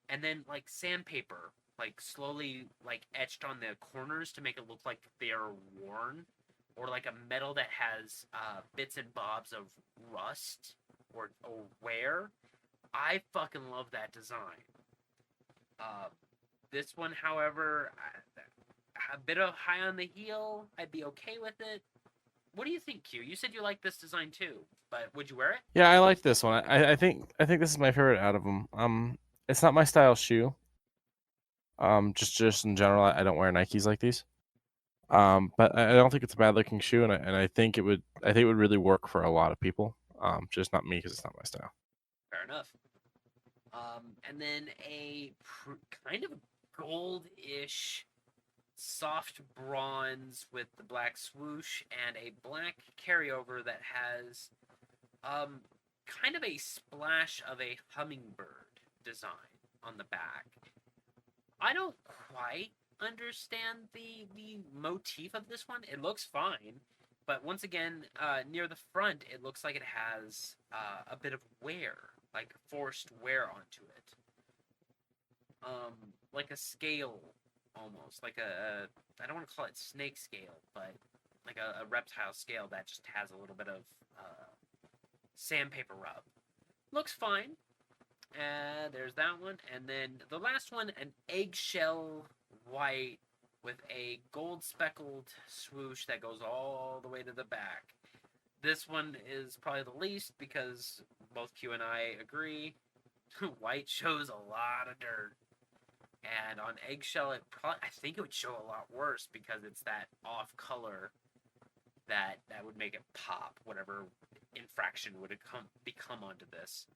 S2: and then like sandpaper, like slowly like etched on the corners to make it look like they're worn, or like a metal that has bits and bobs of rust or wear. I fucking love that design. Uh, this one, however, a bit of high on the heel. I'd be okay with it. What do you think, Q? You said you like this design too, but would you wear it?
S3: Yeah, I like this one. I think this is my favorite out of them. It's not my style shoe. Just in general, I don't wear Nikes like these. But I don't think it's a bad looking shoe, and I think it would really work for a lot of people. Just not me because it's not my style.
S2: Fair enough. And then kind of gold-ish soft bronze with the black swoosh and a black carryover that has kind of a splash of a hummingbird design on the back. I don't quite understand the motif of this one. It looks fine, but once again, near the front, it looks like it has a bit of wear, like forced wear onto it. Like a scale, almost like I don't want to call it snake scale, but like a reptile scale that just has a little bit of sandpaper rub. Looks fine. There's that one, and then the last one, an eggshell white with a gold speckled swoosh that goes all the way to the back. This one is probably the least because both Q and I agree white shows a lot of dirt. And on eggshell, I think it would show a lot worse because it's that off color that would make it pop. Whatever infraction would have become onto this.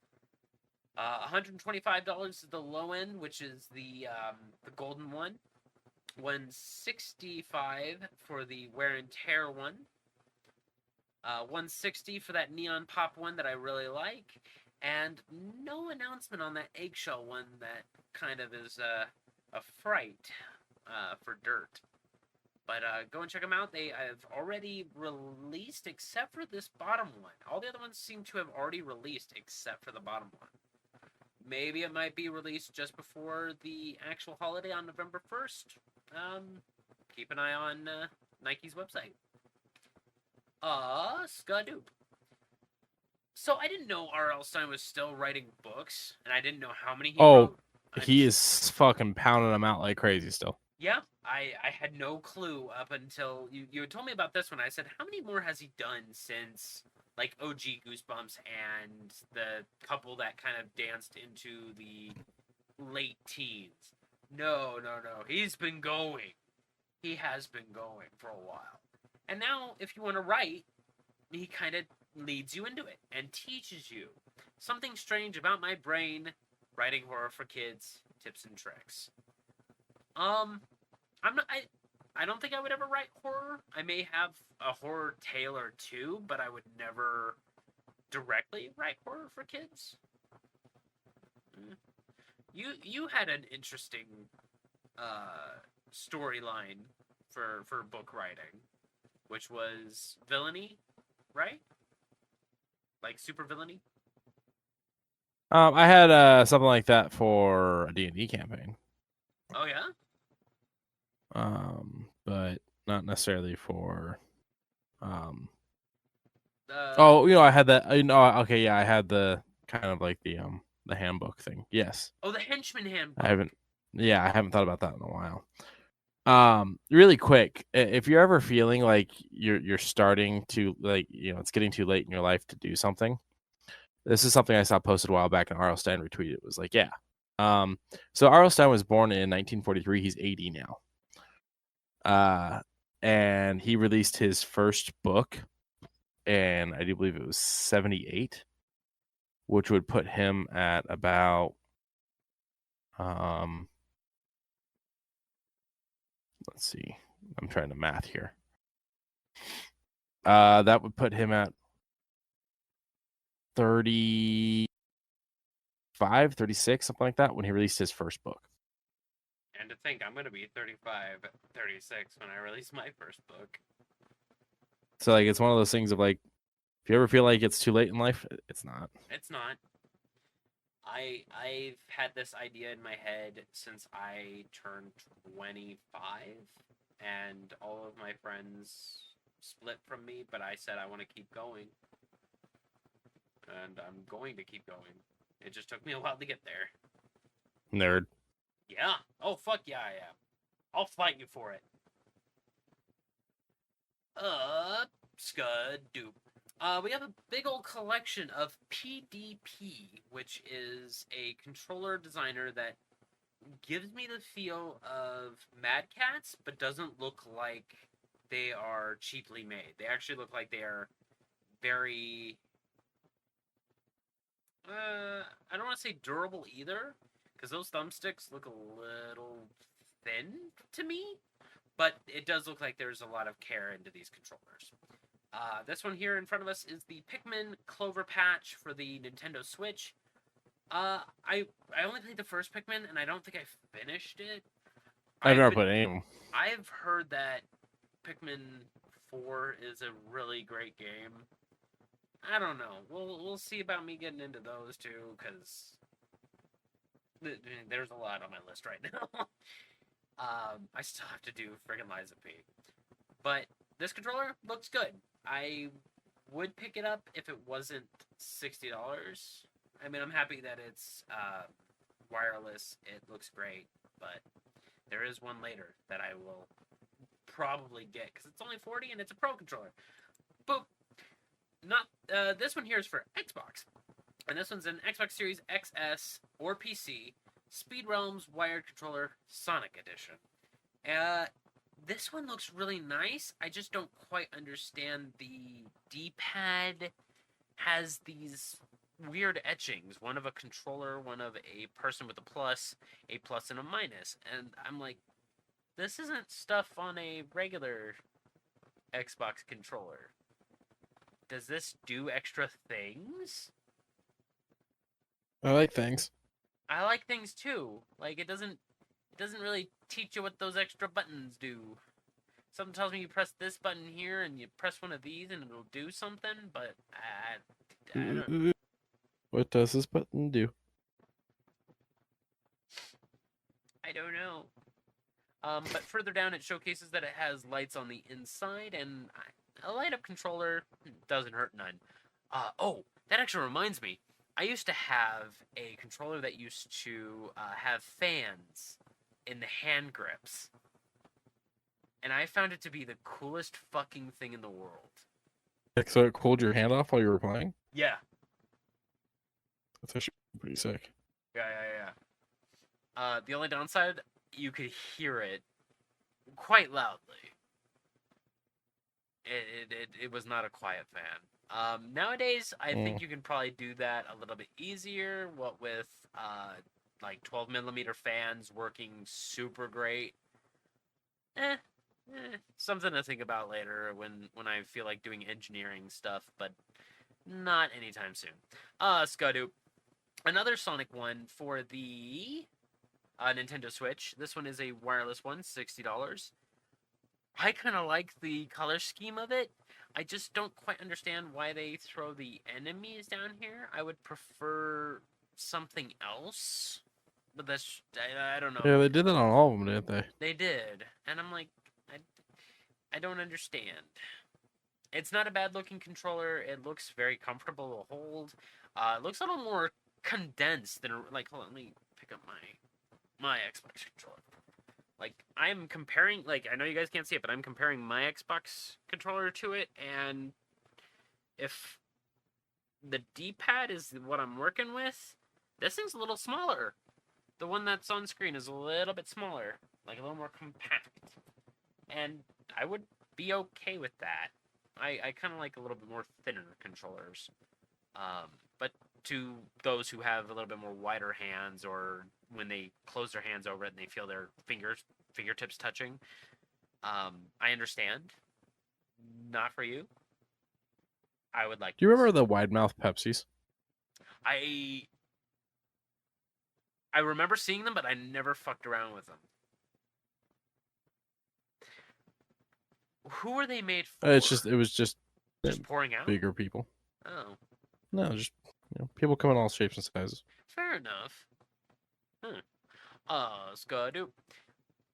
S2: $125 is the low end, which is the golden one. $165 for the wear and tear one. $160 for that neon pop one that I really like. And no announcement on that eggshell one that kind of is a fright for dirt. But go and check them out. They have already released, except for this bottom one. All the other ones seem to have already released, except for the bottom one. Maybe it might be released just before the actual holiday on November 1st. Keep an eye on Nike's website. Skadoop. So I didn't know R.L. Stine was still writing books, and I didn't know how many he wrote.
S3: He is fucking pounding them out like crazy still.
S2: Yeah, I had no clue up until you had told me about this one. I said, how many more has he done since like OG Goosebumps and the couple that kind of danced into the late teens? No. He's been going. He has been going for a while. And now, if you want to write, he kind of leads you into it and teaches you something strange about my brain. Writing horror for kids, tips and tricks. I'm not. I don't think I would ever write horror. I may have a horror tale or two, but I would never directly write horror for kids. You had an interesting storyline for book writing, which was villainy, right? Like super villainy.
S3: I had something like that for a D&D campaign.
S2: Oh yeah.
S3: But not necessarily for.
S2: Uh,
S3: I had that. Okay, yeah, I had the kind of like the handbook thing. Yes,
S2: Oh, the henchman handbook.
S3: I haven't. Yeah, I haven't thought about that in a while. Really quick, if you're ever feeling like you're starting to like, it's getting too late in your life to do something. This is something I saw posted a while back, and R.L. Stein retweeted. It was like, yeah. So R.L. Stein was born in 1943. He's 80 now. And he released his first book, and I do believe it was 78, which would put him at about let's see. I'm trying to math here. That would put him at 35, 36, something like that when he released his first book.
S2: And to think I'm going to be 35, 36 when I release my first book.
S3: So like it's one of those things of like, if you ever feel like it's too late in life, it's not.
S2: It's not. I've had this idea in my head since I turned 25, and all of my friends split from me, but I said I want to keep going. And I'm going to keep going. It just took me a while to get there.
S3: Nerd.
S2: Yeah. Oh, fuck yeah, I am. I'll fight you for it. Scud doop. We have a big old collection of PDP, which is a controller designer that gives me the feel of Mad Catz, but doesn't look like they are cheaply made. They actually look like they are very... I don't want to say durable either, because those thumbsticks look a little thin to me, but it does look like there's a lot of care into these controllers. This one here in front of us is the Pikmin Clover Patch for the Nintendo Switch. I only played the first Pikmin, and I don't think I finished it.
S3: I've never played any of them.
S2: I've heard that Pikmin 4 is a really great game. I don't know. We'll see about me getting into those two, because there's a lot on my list right now. I still have to do friggin' Liza P. But this controller looks good. I would pick it up if it wasn't $60. I mean, I'm happy that it's wireless. It looks great, but there is one later that I will probably get because it's only $40 and it's a Pro controller. But not this one here is for Xbox, and this one's an Xbox Series XS or PC Speed Realms wired controller Sonic Edition. This one looks really nice. I just don't quite understand the D-pad has these weird etchings. One of a controller, one of a person with a plus and a minus. And I'm like, this isn't stuff on a regular Xbox controller. Does this do extra things?
S3: I like things.
S2: I like things too. Like, it doesn't really teach you what those extra buttons do. Something tells me you press this button here and you press one of these and it'll do something, but I don't know.
S3: What does this button do?
S2: I don't know. But further down, it showcases that it has lights on the inside, and a light-up controller doesn't hurt none. Oh, that actually reminds me. I used to have a controller that used to have fans in the hand grips. And I found it to be the coolest fucking thing in the world.
S3: So it cooled your hand off while you were playing?
S2: Yeah.
S3: That's actually pretty sick.
S2: Yeah. The only downside, you could hear it quite loudly. It was not a quiet fan. Nowadays, I think you can probably do that a little bit easier. What with like 12 millimeter fans working super great. Eh, something to think about later when I feel like doing engineering stuff, but not anytime soon. Skadu. Another Sonic one for the Nintendo Switch. This one is a wireless one, $60. I kind of like the color scheme of it. I just don't quite understand why they throw the enemies down here. I would prefer something else. But I don't know.
S3: Yeah, they did that on all of them, didn't they?
S2: They did. And I'm like, I don't understand. It's not a bad looking controller. It looks very comfortable to hold. It looks a little more condensed than, like, hold on, let me pick up my Xbox controller. Like, I'm comparing, like, I know you guys can't see it, but I'm comparing my Xbox controller to it, and if the D-pad is what I'm working with, this thing's a little smaller. The one that's on screen is a little bit smaller, like a little more compact. And I would be okay with that. I kind of like a little bit more thinner controllers. But to those who have a little bit more wider hands, or when they close their hands over it and they feel their fingertips touching, I understand. Not for you. I would like.
S3: Do you remember the wide mouth Pepsis?
S2: I remember seeing them, but I never fucked around with them. Who are they made for?
S3: It was just
S2: pouring out.
S3: bigger people.
S2: Oh,
S3: No, just people come in all shapes and sizes.
S2: fair enough. Skadu.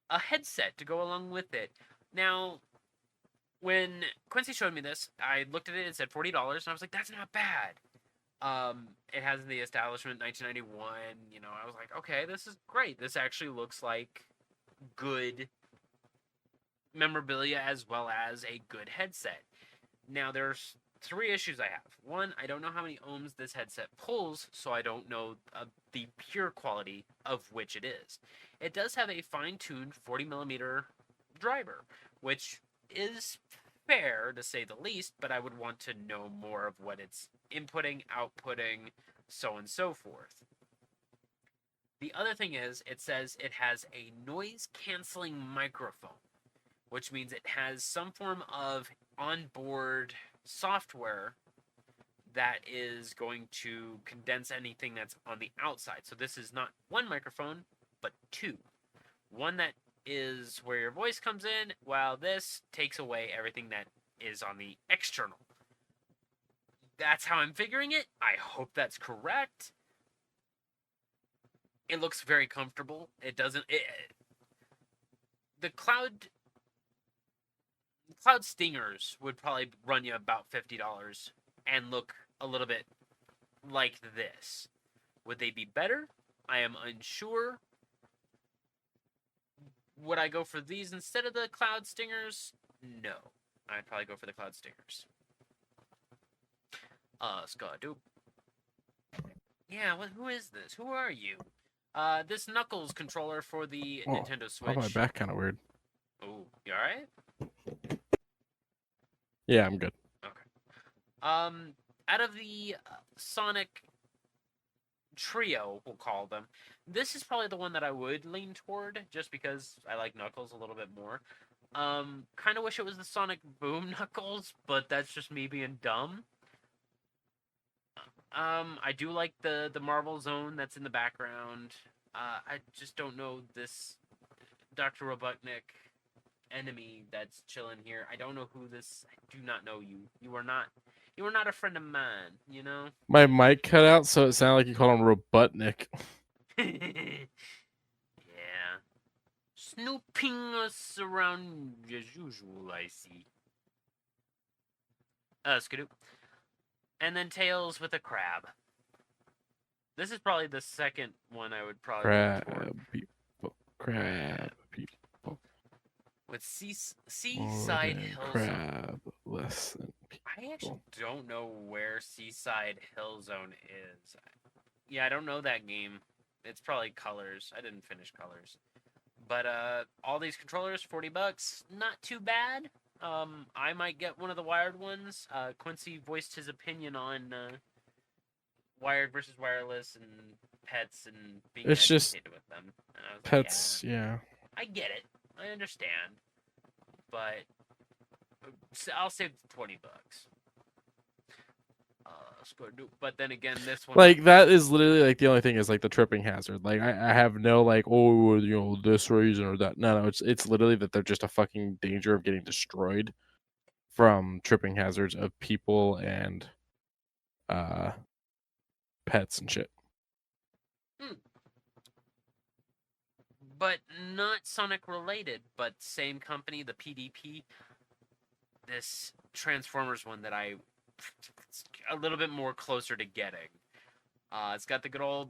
S2: A headset to go along with it. Now, when Quincy showed me this, I looked at it. It said $40, and I was like, "That's not bad." It has the establishment 1991. I was like, "Okay, this is great. This actually looks like good memorabilia as well as a good headset." Now, there's 3 issues I have. One, I don't know how many ohms this headset pulls, so I don't know the pure quality of which it is. It does have a fine-tuned 40mm driver, which is fair to say the least, but I would want to know more of what it's inputting, outputting, so on and so forth. The other thing is, it says it has a noise-canceling microphone, which means it has some form of onboard software that is going to condense anything that's on the outside. So this is not one microphone, but 2. One that is where your voice comes in, while this takes away everything that is on the external. That's how I'm figuring it. I hope that's correct. It looks very comfortable. It doesn't... the Cloud Stingers would probably run you about $50 and look a little bit like this. Would they be better? I am unsure. Would I go for these instead of the Cloud Stingers? No. I'd probably go for the Cloud Stingers. Skadu. Yeah, who is this? Who are you? This Knuckles controller for the Nintendo Switch.
S3: Oh, my back kind of weird.
S2: Oh, you alright?
S3: Yeah, I'm good.
S2: Okay. Out of the Sonic trio, we'll call them, this is probably the one that I would lean toward, just because I like Knuckles a little bit more. Kind of wish it was the Sonic Boom Knuckles, but that's just me being dumb. I do like the Marvel Zone that's in the background. I just don't know this Dr. Robotnik enemy that's chilling here. I don't know who this... I do not know you. You are not a friend of mine, you know?
S3: My mic cut out, so it sounded like you called him Robotnik.
S2: Yeah. Snooping us around as usual, I see. Skidoo. And then Tails with a crab. This is probably the second one I would probably lean toward.
S3: Crab people.
S2: With Seaside Hill Zone.
S3: Crab less than people.
S2: I actually don't know where Seaside Hill Zone is. Yeah, I don't know that game. It's probably Colors. I didn't finish Colors. But all these controllers, $40, not too bad. I might get one of the wired ones. Quincy voiced his opinion on wired versus wireless and pets and being
S3: It's just
S2: agitated with them. And I was like,
S3: pets.
S2: yeah,
S3: Yeah.
S2: I get it. I understand. But I'll save $20. But then again, this one.
S3: Like that is literally like the only thing is like the tripping hazard. Like I have no like this reason or that. No, it's literally that they're just a fucking danger of getting destroyed from tripping hazards of people and uh pets and shit.
S2: But not Sonic related, but same company, the PDP. This Transformers one that it's a little bit more closer to getting. It's got the good old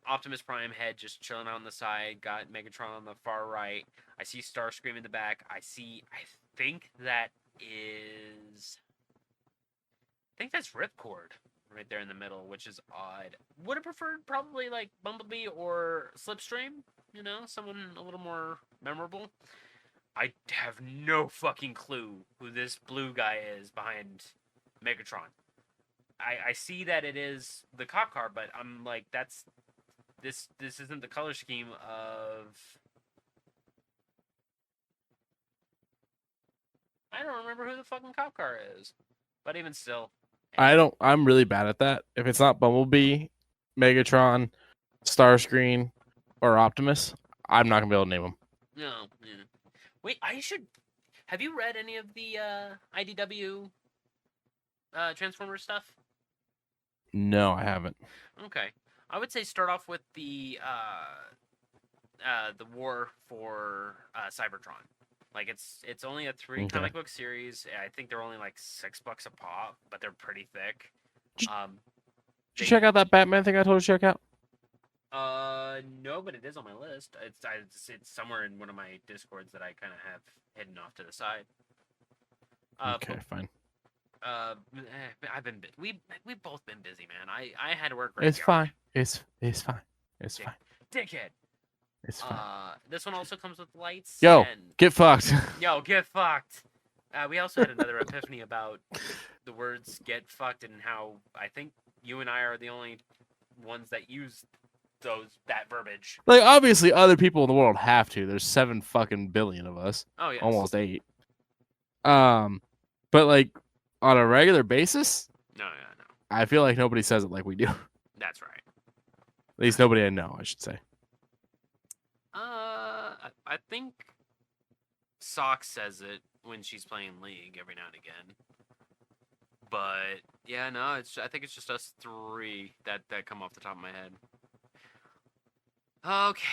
S2: Optimus Prime head just chilling out on the side. Got Megatron on the far right. I see Starscream in the back. I think that's Ripcord right there in the middle, which is odd. Would have preferred probably like Bumblebee or Slipstream. Someone a little more memorable. I have no fucking clue who this blue guy is behind Megatron. I see that it is the cop car, but I'm like, this isn't the color scheme of. I don't remember who the fucking cop car is, but even still,
S3: I'm really bad at that. If it's not Bumblebee, Megatron, Starscream, or Optimus, I'm not gonna be able to name them.
S2: No, yeah. Wait, I should. Have you read any of the IDW Transformers stuff?
S3: No, I haven't.
S2: Okay, I would say start off with the war for Cybertron. Like it's only a 3
S3: Okay.
S2: comic book series. I think they're only like $6 a pop, but they're pretty thick.
S3: Did you check out that Batman thing I told you to check out?
S2: No, but it is on my list. It's somewhere in one of my Discords that I kind of have hidden off to the side.
S3: Okay, fine.
S2: I've been we've both been busy, man. I had to work.
S3: It's fine. It's fine. It's fine.
S2: Dickhead.
S3: It's fine.
S2: This one also comes with lights.
S3: Yo,
S2: and...
S3: get fucked.
S2: Yo, get fucked. We also had another epiphany about the words "get fucked" and how I think you and I are the only ones that use that verbiage.
S3: Like obviously, other people in the world have to. There's 7 fucking billion of us.
S2: Oh yeah,
S3: almost 8. But like on a regular basis,
S2: no.
S3: I feel like nobody says it like we do.
S2: That's right.
S3: At least nobody I know, I should say.
S2: I think Sock says it when she's playing League every now and again. But yeah, no, I think it's just us 3 that come off the top of my head. Okay.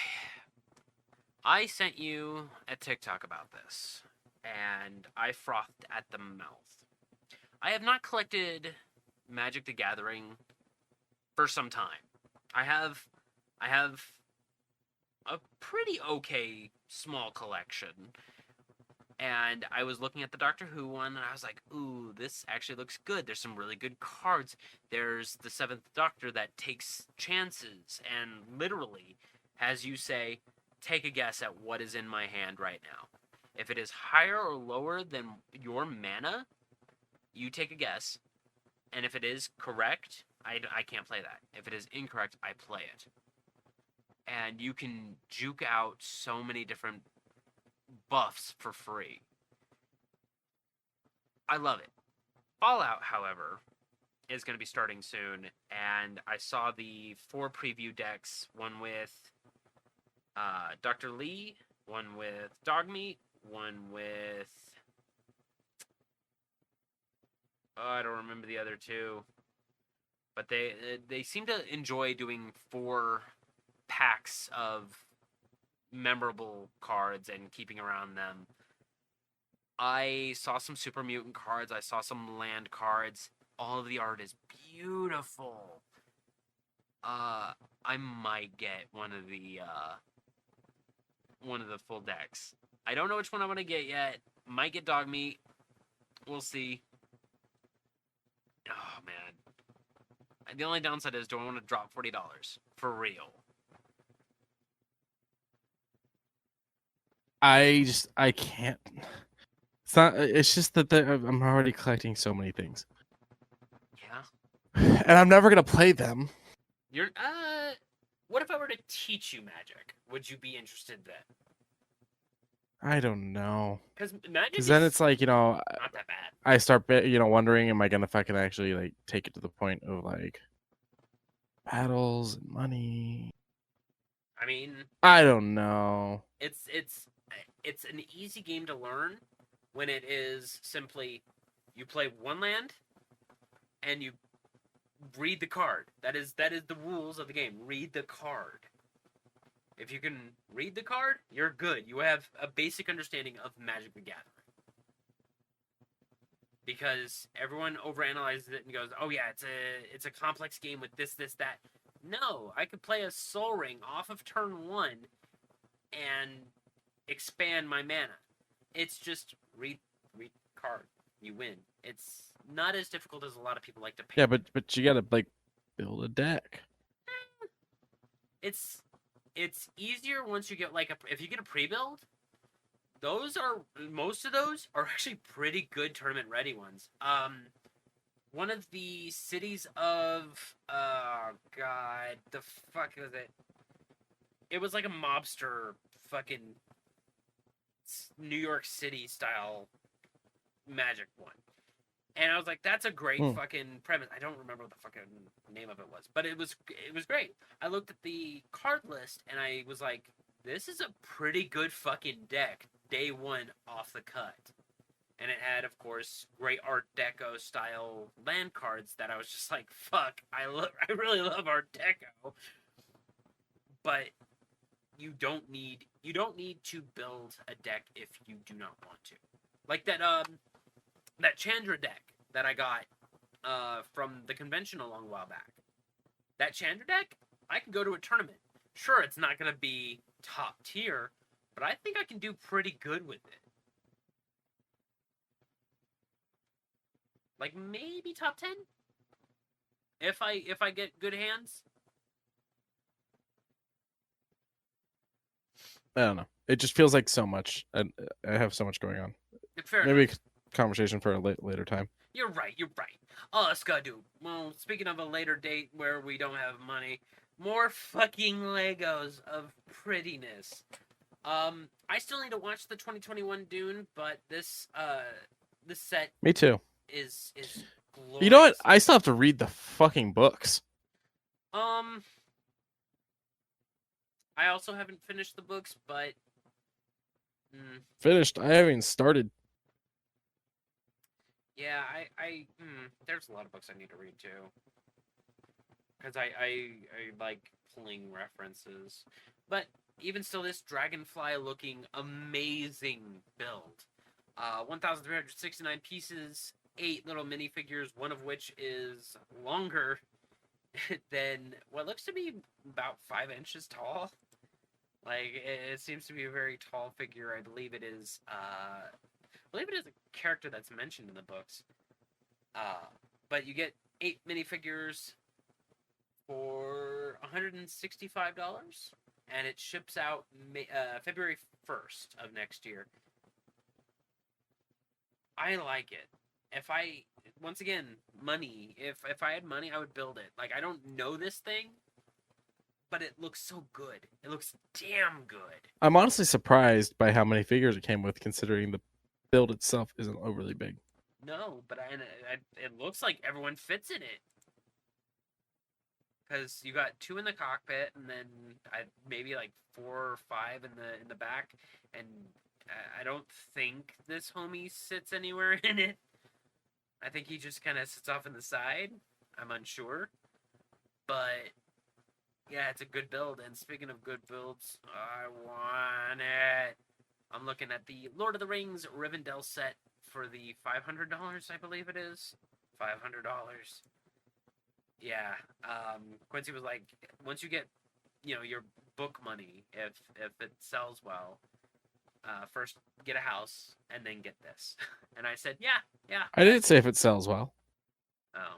S2: I sent you a TikTok about this, and I frothed at the mouth. I have not collected Magic the Gathering for some time. I have a pretty okay small collection. And I was looking at the Doctor Who one, and I was like, ooh, this actually looks good. There's some really good cards. There's the 7th Doctor that takes chances and literally, as you say, take a guess at what is in my hand right now. If it is higher or lower than your mana, you take a guess. And if it is correct, I can't play that. If it is incorrect, I play it. And you can juke out so many different buffs for free. I love it. Fallout, however, is going to be starting soon, and I saw the 4 preview decks, one with Dr. Lee, one with Dogmeat, one with... I don't remember the other 2. But they seem to enjoy doing 4 packs of memorable cards and keeping around them. I saw some Super Mutant cards. I saw some land cards. All of the art is beautiful. I might get one of the full decks. I don't know which one I want to get yet. Might get Dogmeat. We'll see. Oh man. The only downside is, do I want to drop $40 for real?
S3: I can't. It's not. It's just that I'm already collecting so many things,
S2: Yeah.
S3: and I'm never gonna play them.
S2: You're what if I were to teach you Magic? Would you be interested then?
S3: I don't know.
S2: Because Magic
S3: Because
S2: is
S3: then it's like,
S2: not that bad.
S3: I start wondering, am I gonna fucking actually like take it to the point of like battles and money?
S2: I mean,
S3: I don't know.
S2: it's an easy game to learn when it is simply you play one land and you read the card. That is the rules of the game. Read the card. If you can read the card, you're good. You have a basic understanding of Magic the Gathering. Because everyone overanalyzes it and goes, "Oh yeah, it's a complex game with this, that." No, I could play a Soul Ring off of turn 1 and expand my mana. It's just read card. You win. It's not as difficult as a lot of people like to paint.
S3: Yeah, but you gotta like build a deck.
S2: It's easier once you get if you get a pre-build. Most of those are actually pretty good tournament ready ones. One of the cities of God, the fuck was it? It was like a mobster fucking New York City style Magic one. And I was like, that's a great fucking premise. I don't remember what the fucking name of it was, but it was great. I looked at the card list and I was like, this is a pretty good fucking deck day one off the cut. And it had, of course, great Art Deco style land cards that I was just like, fuck, I really love Art Deco. But you don't need to build a deck if you do not want to. Like that Chandra deck that I got from the convention a long while back. That Chandra deck, I can go to a tournament. Sure, it's not going to be top tier, but I think I can do pretty good with it. Like maybe top 10 if I get good hands.
S3: I don't know. It just feels like so much. I have so much going on.
S2: Fair
S3: Maybe
S2: enough.
S3: a conversation for a later time.
S2: You're right. Oh, Skadu. Well, speaking of a later date where we don't have money, more fucking Legos of prettiness. I still need to watch the 2021 Dune, but this set
S3: Me too.
S2: is glorious.
S3: You know what? I still have to read the fucking books.
S2: I also haven't finished the books, but
S3: Finished. I haven't even started.
S2: yeah, there's a lot of books I need to read too. Because I like pulling references. But even still, this Dragonfly looking amazing build. 1,369 pieces, 8 little minifigures, one of which is longer than what looks to be about 5 inches tall. Like, it seems to be a very tall figure. I believe it is a character that's mentioned in the books. But you get 8 minifigures for $165, and it ships out February 1st of next year. I like it. Once again, money. If I had money, I would build it. Like, I don't know this thing, but it looks so good. It looks damn good.
S3: I'm honestly surprised by how many figures it came with, considering the build itself isn't overly big.
S2: No, but it looks like everyone fits in it. Because you got 2 in the cockpit, and then maybe like 4 or 5 in the back, and I don't think this homie sits anywhere in it. I think he just kind of sits off in the side. I'm unsure, but yeah, it's a good build. And speaking of good builds, I want it. I'm looking at the Lord of the Rings Rivendell set for the $500, I believe it is. $500. Yeah. Quincy was like, once you get, your book money, if it sells well, first get a house and then get this. And I said, yeah.
S3: I didn't say if it sells well.
S2: Oh.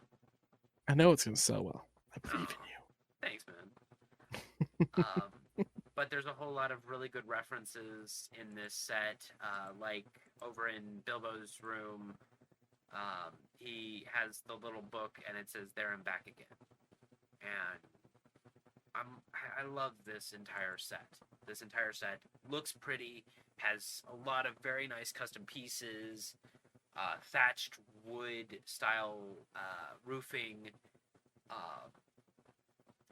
S3: I know it's gonna sell well. I believe in you.
S2: Thanks, man. But there's a whole lot of really good references in this set, like over in Bilbo's room, he has the little book, and it says "There and Back Again." And I love this entire set. This entire set looks pretty, has a lot of very nice custom pieces, thatched wood style roofing.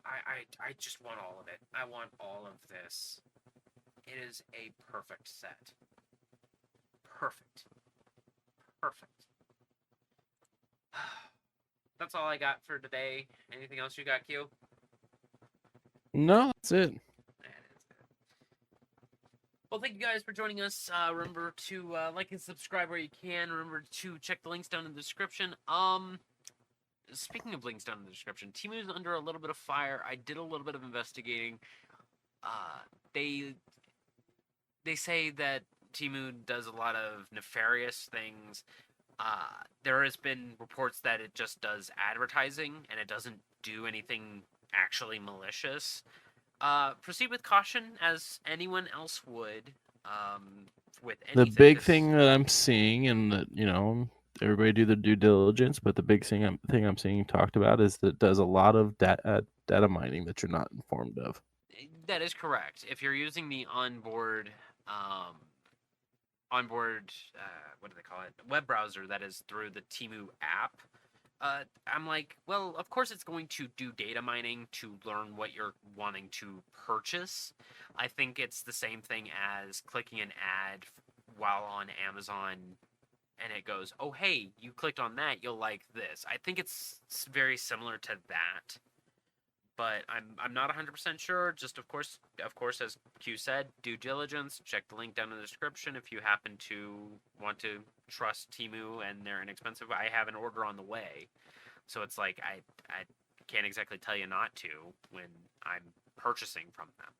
S2: I just want all of it. I want all of this. It is a perfect set. Perfect. Perfect. That's all I got for today. Anything else you got, Q?
S3: No, that's it.
S2: That is it. Well, thank you guys for joining us. Remember to like and subscribe where you can. Remember to check the links down in the description. Speaking of links down in the description, Temu is under a little bit of fire. I did a little bit of investigating. They say that Temu does a lot of nefarious things. There has been reports that it just does advertising and it doesn't do anything actually malicious. Proceed with caution, as anyone else would. With anything.
S3: The big thing that I'm seeing, and that everybody do their due diligence, but the big thing I'm seeing talked about is that it does a lot of data mining that you're not informed of.
S2: That is correct. If you're using the onboard, what do they call it? Web browser that is through the Temu app. I'm like, well, of course it's going to do data mining to learn what you're wanting to purchase. I think it's the same thing as clicking an ad while on Amazon and it goes, oh, hey, you clicked on that, you'll like this. I think it's very similar to that. But I'm not 100% sure. Just of course, as Q said, due diligence. Check the link down in the description if you happen to want to trust Temu and they're inexpensive. I have an order on the way, so it's like I can't exactly tell you not to when I'm purchasing from them.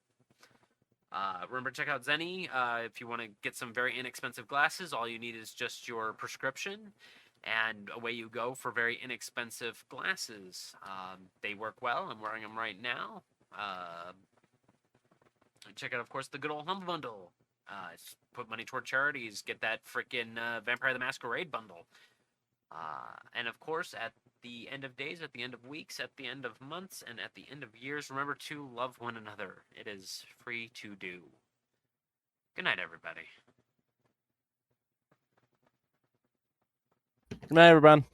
S2: Remember to check out Zenny if you want to get some very inexpensive glasses. All you need is just your prescription. And away you go for very inexpensive glasses. They work well. I'm wearing them right now. Check out, of course, the good old Humble Bundle. Put money toward charities. Get that freaking Vampire the Masquerade bundle. And, of course, at the end of days, at the end of weeks, at the end of months, and at the end of years, remember to love one another. It is free to do. Good night, everybody.
S3: Good night, everyone.